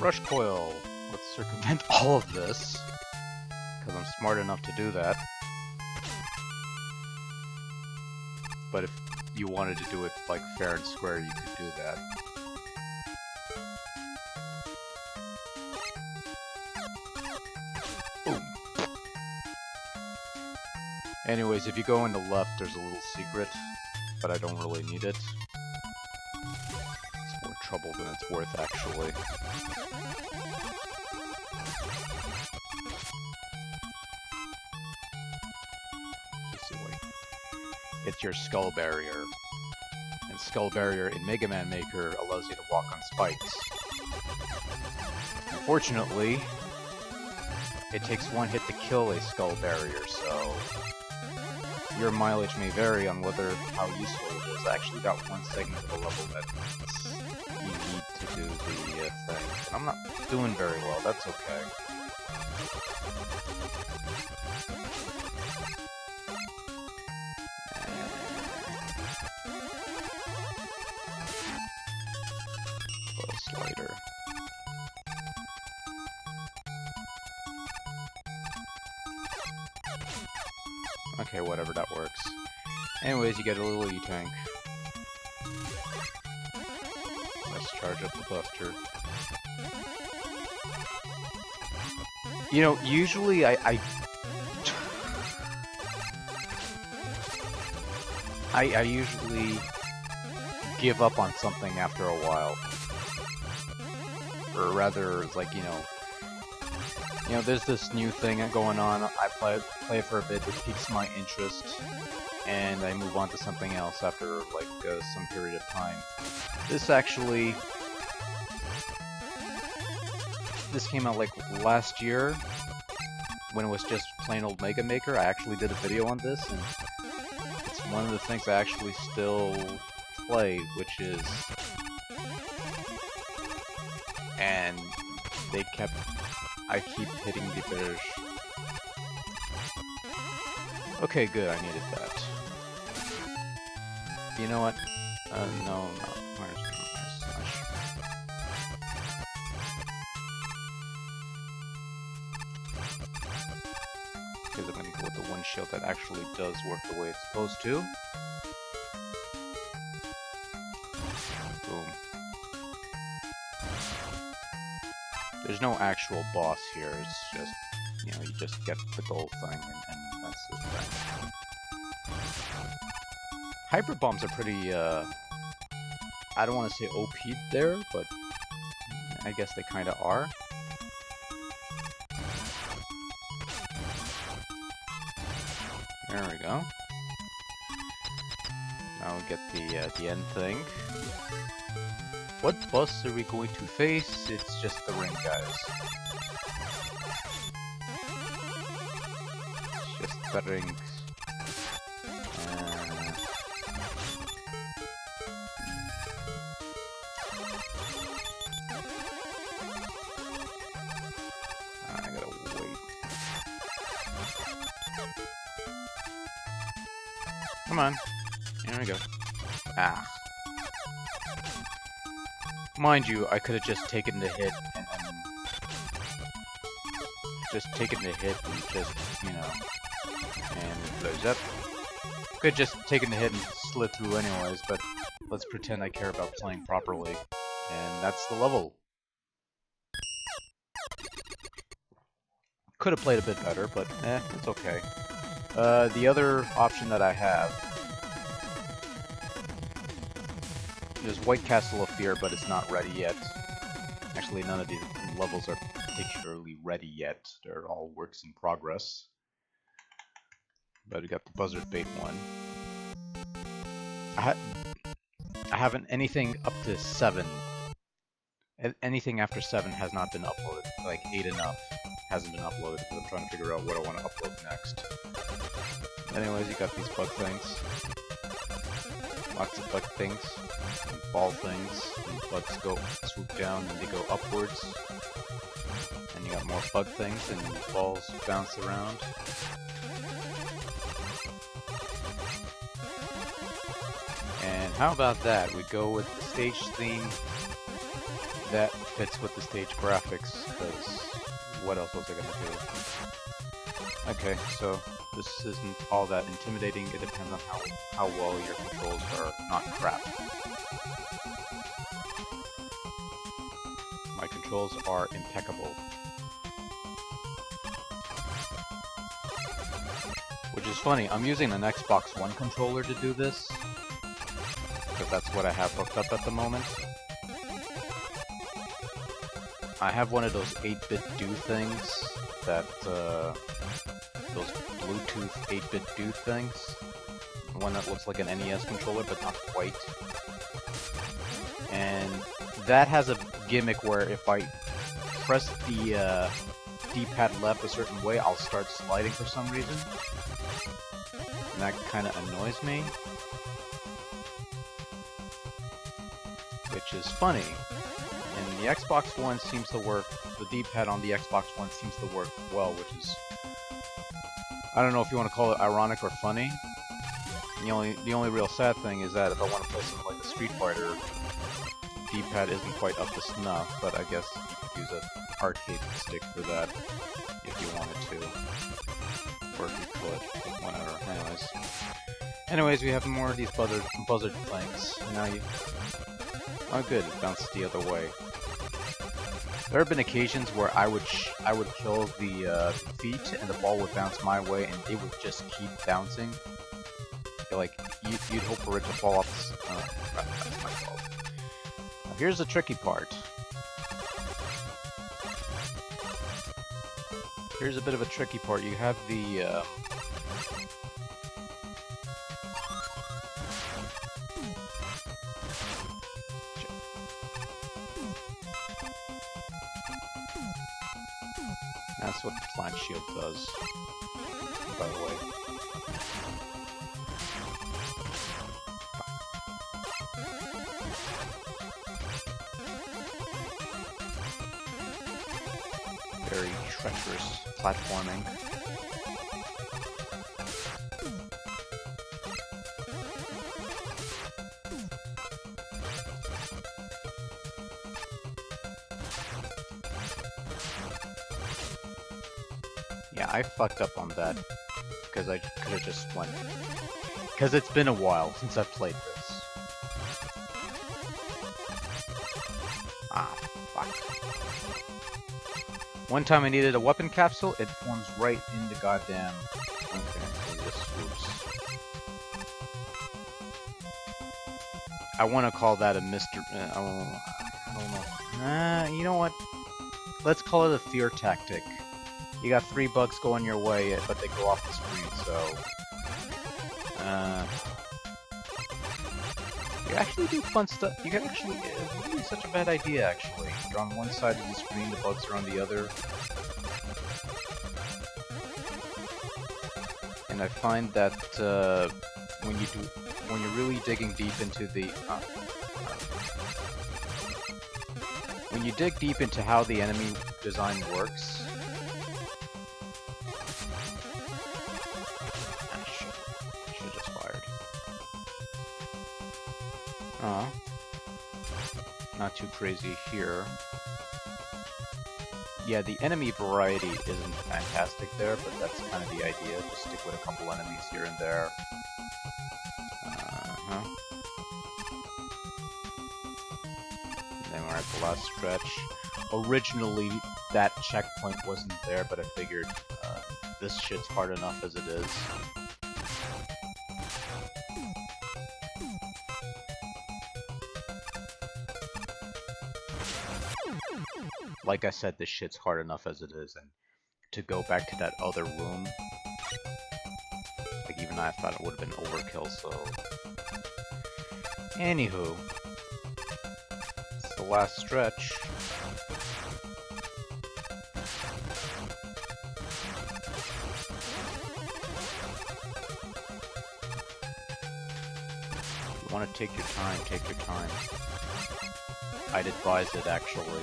Rush coil. Let's circumvent all of this, because I'm smart enough to do that. But if you wanted to do it like fair and square, you could do that. Boom. Anyways, if you go in the left, there's a little secret, but I don't really need it. It's more trouble than it's worth, actually. It's your skull barrier. And skull barrier in Mega Man Maker allows you to walk on spikes. Unfortunately, it takes one hit to kill a skull barrier, so your mileage may vary on how useful it is. I actually got one segment of the level that you need to do the thing. And I'm not doing very well, that's okay. Slider. Okay, whatever, that works. Anyways, you get a little E-tank. Let's charge up the buster. You know, usually I usually give up on something after a while. Or rather, like, you know, there's this new thing going on. I play for a bit, it piques my interest, and I move on to something else after like some period of time. This came out like last year when it was just plain old Mega Maker. I actually did a video on this, and it's one of the things I actually still play, which is. And I keep hitting the bridge. Okay, good, I needed that. You know what? No. Because I'm gonna go with the one shield that actually does work the way it's supposed to. Boom. There's no actual boss here, it's just, you know, you just get the gold thing and that's the thing. Hyper bombs are pretty, I don't want to say OP'd there, but I guess they kinda are. There we go. Now we get the end thing. What boss are we going to face? It's just the ring, guys. It's just the rings. I gotta wait. Come on. Here we go. Ah. Mind you, I could have just taken the hit and just, you know, and it blows up. Could have just taken the hit and slid through anyways, but let's pretend I care about playing properly. And that's the level. Could have played a bit better, but it's okay. The other option that I have is White Castle of Fear, but it's not ready yet. Actually, none of these levels are particularly ready yet. They're all works in progress. But we got the Buzzard Bait one. I haven't anything up to 7. Anything after 7 has not been uploaded. Like 8 and up hasn't been uploaded because I'm trying to figure out what I want to upload next. Anyways, you got these bug things. Lots of bug things. And ball things. And bugs go swoop down and they go upwards. And you got more bug things and balls bounce around. And how about that? We go with the stage theme, that fits with the stage graphics, because what else was I gonna do? Okay, so this isn't all that intimidating. It depends on how well your controls are not crap. My controls are impeccable. Which is funny, I'm using an Xbox One controller to do this, because that's what I have hooked up at the moment. I have one of those 8-bit do things, that, those Bluetooth 8-bit do things. One that looks like an NES controller, but not quite. And that has a gimmick where if I press the D-pad left a certain way, I'll start sliding for some reason. And that kind of annoys me. Which is funny. And the Xbox One seems to work, the D-pad on the Xbox One seems to work well, which is, I don't know if you want to call it ironic or funny. The only real sad thing is that if I want to play something like a Street Fighter, D-pad isn't quite up to snuff, but I guess you could use an arcade stick for that if you wanted to. Or if you could, whatever. Anyways, we have more of these buzzard things. Now you... Oh good, it bounced the other way. There have been occasions where I would kill the feet and the ball would bounce my way and it would just keep bouncing. Like, you'd hope for it to fall off. Crap, that's my fault. Now, here's the tricky part. Here's a bit of a tricky part. You have the... That's what the plant shield does, by the way. Very treacherous platforming. Yeah, I fucked up on that, because I could have just went. Because it's been a while since I've played this. Ah, fuck. One time I needed a weapon capsule, it forms right in the goddamn... Okay, so just swoops. I want to call that a Mr... I don't know. You know what? Let's call it a fear tactic. You got 3 bugs going your way, but they go off the screen, so... You actually do fun stuff. You can actually... It wouldn't be such a bad idea, actually. You're on one side of the screen, the bugs are on the other. And I find that when you're really digging deep into the... when you dig deep into how the enemy design works... Not too crazy here. Yeah, the enemy variety isn't fantastic there, but that's kind of the idea. Just stick with a couple enemies here and there. Then we're at the last stretch. Originally, that checkpoint wasn't there, but I figured this shit's hard enough as it is. Like I said, this shit's hard enough as it is, and to go back to that other room, like even I thought it would have been overkill, so... Anywho, it's the last stretch. If you want to take your time, take your time. I'd advise it, actually.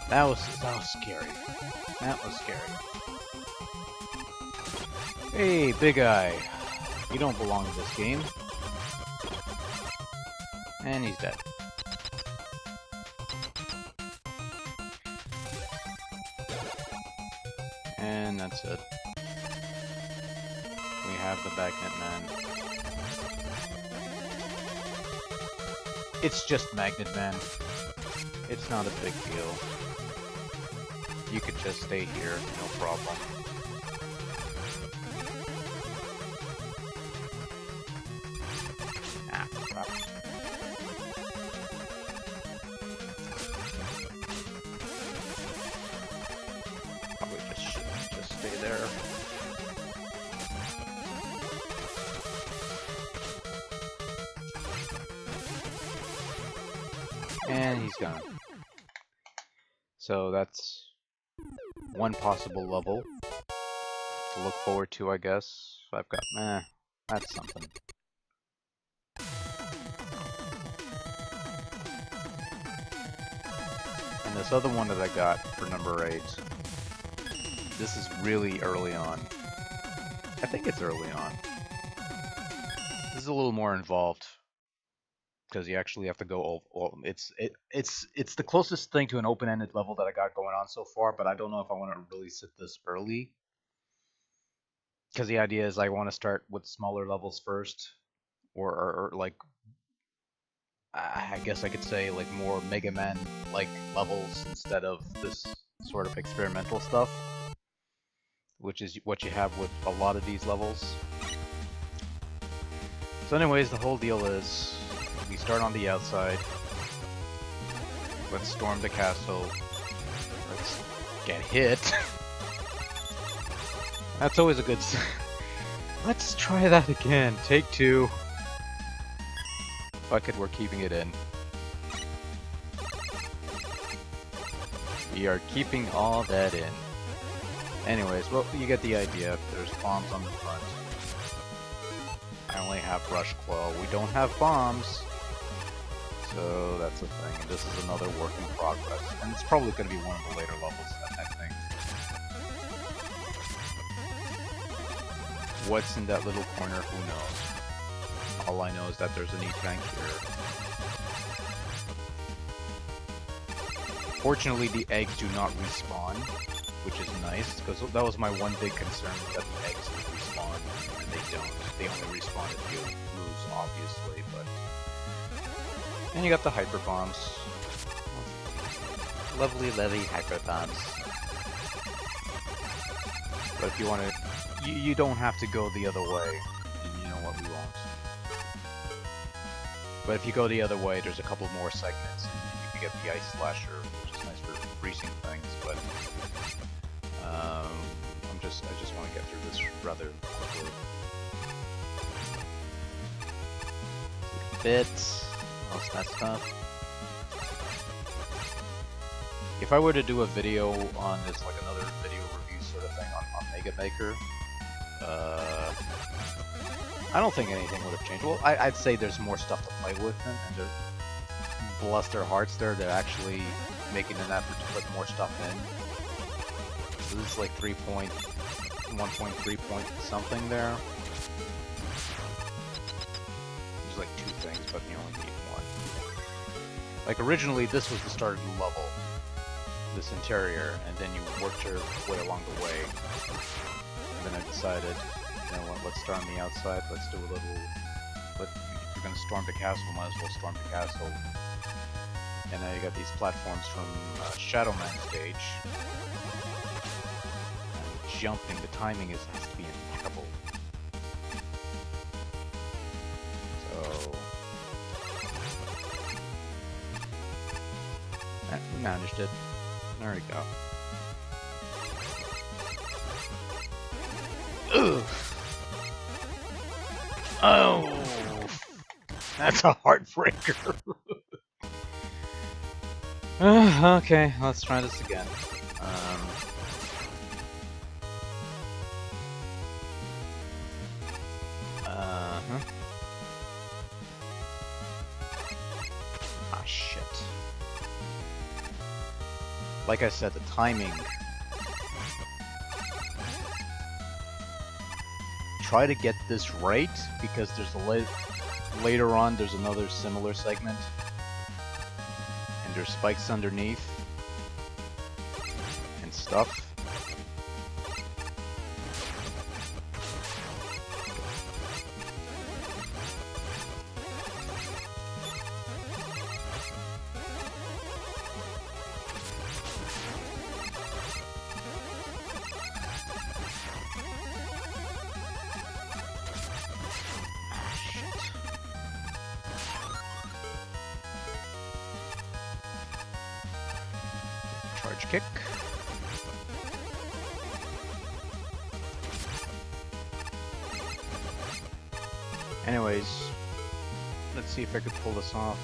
That was scary. That was scary. Hey, big guy. You don't belong in this game. And he's dead. And that's it. We have the Magnet Man. It's just Magnet Man. It's not a big deal. You could just stay here, no problem. Ah, crap. Probably just stay there. And he's gone. So that's one possible level to look forward to, I guess. I've got, that's something. And this other one that I got for number 8, this is really early on. I think it's early on. This is a little more involved, because you actually have to go over. It's the closest thing to an open-ended level that I got going on so far, but I don't know if I want to release it this early. Because the idea is I want to start with smaller levels first, or like, I guess I could say like more Mega Man like levels instead of this sort of experimental stuff, which is what you have with a lot of these levels. So anyways, the whole deal is we start on the outside. Let's storm the castle. Let's get hit. That's always a good Let's try that again. Take 2. Fuck it, we're keeping it in. We are keeping all that in. Anyways, well, you get the idea. There's bombs on the front. I only have Rush Claw. We don't have bombs. So that's a thing. And this is another work in progress. And it's probably going to be one of the later levels, I think. What's in that little corner? Who knows? All I know is that there's an E-Tank here. Fortunately, the eggs do not respawn, which is nice, because that was my one big concern, that the eggs would respawn, and they don't. They only respawn if you lose, obviously, but... And you got the hyper bombs. Lovely hyper bombs. But if you want to... You don't have to go the other way, and you know what we want. But if you go the other way, there's a couple more segments. You can get the Ice Slasher, which is nice for freezing things, but... I just want to get through this rather quickly. Bits, most that stuff. If I were to do a video on this, like another video review sort of thing on Mega Maker, I don't think anything would have changed. Well, I'd say there's more stuff to play with, and bless their hearts, they're actually making an effort to put more stuff in. So this is like 1.3 point something there. There's like 2 things, but you only need 1. Like originally, this was the start of the level, this interior, and then you worked your way along the way. And then I decided, you know what, let's start on the outside, let's do a little... If you're going to storm the castle, might as well storm the castle. And now you got these platforms from Shadow Man stage. And jumping, the timing has to be impeccable. So... we managed it. There we go. Ugh. Oh, that's a heartbreaker. Okay, let's try this again. Ah, shit. like I said, the timing. Try to get this right, because there's later on there's another similar segment, and there's spikes underneath and stuff. Charge kick. Anyways, let's see if I could pull this off.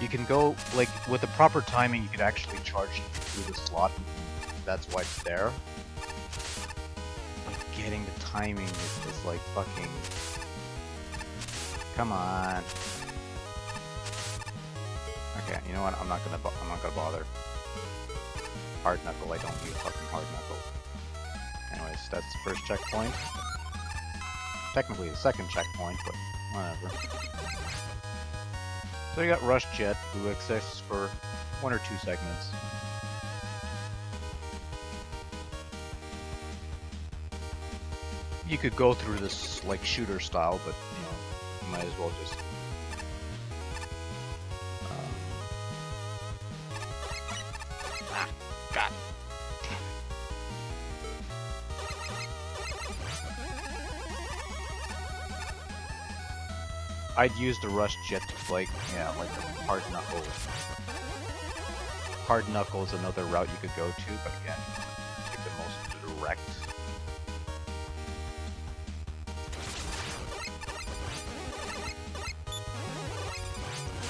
You can go, like, with the proper timing, you could actually charge through the slot. That's why it's there. But getting the timing is like fucking... Come on. Okay, you know what? I'm not gonna bother. Hard knuckle. I don't use fucking hard knuckle. Anyways, that's the first checkpoint. Technically the second checkpoint, but whatever. So you got Rush Jet, who exists for 1 or 2 segments. You could go through this like shooter style, but you know, you might as well just God. I'd use the Rush Jet to like, yeah, like the hard knuckle. Hard knuckle is another route you could go to, but again, take the most direct.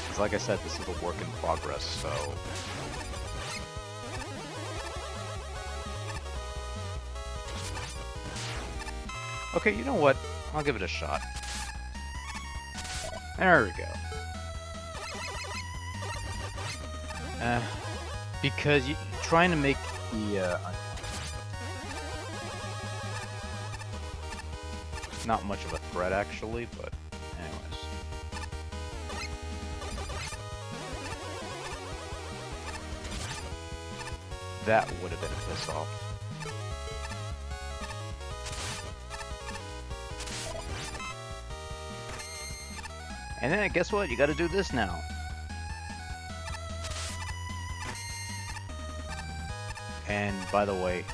Because like I said, this is a work in progress, so... Okay, you know what? I'll give it a shot. There we go. Because you're trying to make the, not much of a threat actually, but anyways. That would have been a piss off. And then guess what? You gotta do this now. And by the way,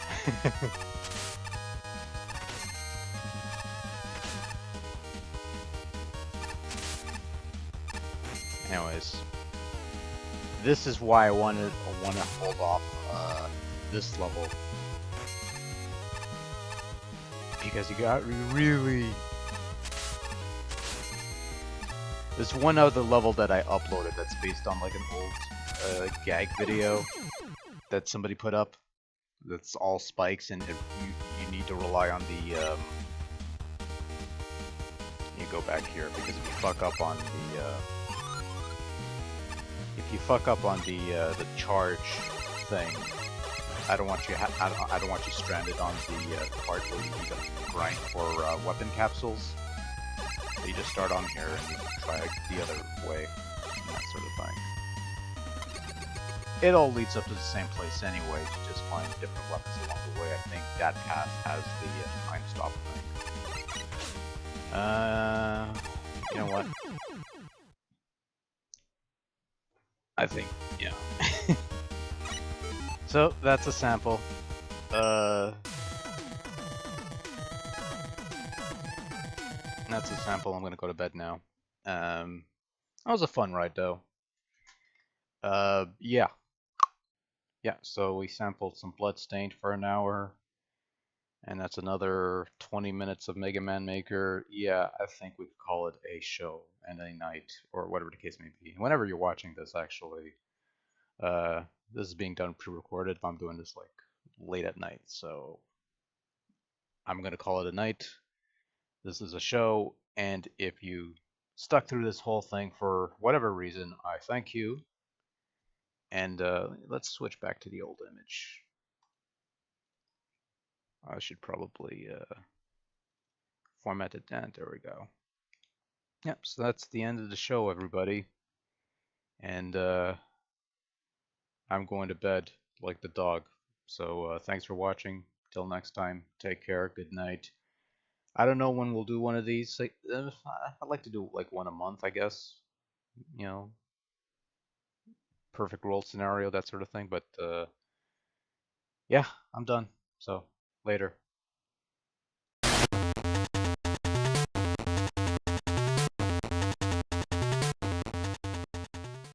anyways, this is why I want to hold off this level, because you got really. There's one other level that I uploaded that's based on like an old gag video that somebody put up. That's all spikes, and you need to rely on the. You go back here, because if you fuck up on the charge thing, I don't want you I don't want you stranded on the part where you need to grind for weapon capsules. So you just start on here and you try the other way, and that sort of thing. It all leads up to the same place anyway, to just find different weapons along the way. I think that path has the time stop thing. You know what? I think, yeah. So, that's a sample. That's a sample. I'm gonna go to bed now. That was a fun ride, though. Yeah. Yeah, so we sampled some Bloodstained for an hour. And that's another 20 minutes of Mega Man Maker. Yeah, I think we could call it a show and a night, or whatever the case may be. Whenever you're watching this, actually, uh, this is being done pre-recorded. I'm doing this like late at night, so I'm gonna call it a night. This is a show, and if you stuck through this whole thing for whatever reason, I thank you. And let's switch back to the old image. I should probably format it down. There we go. Yep, so that's the end of the show, everybody. And I'm going to bed like the dog. So thanks for watching. Till next time, take care. Good night. I don't know when we'll do one of these. I'd like to do like one a month, I guess. You know, perfect world scenario, that sort of thing. But yeah, I'm done. So later.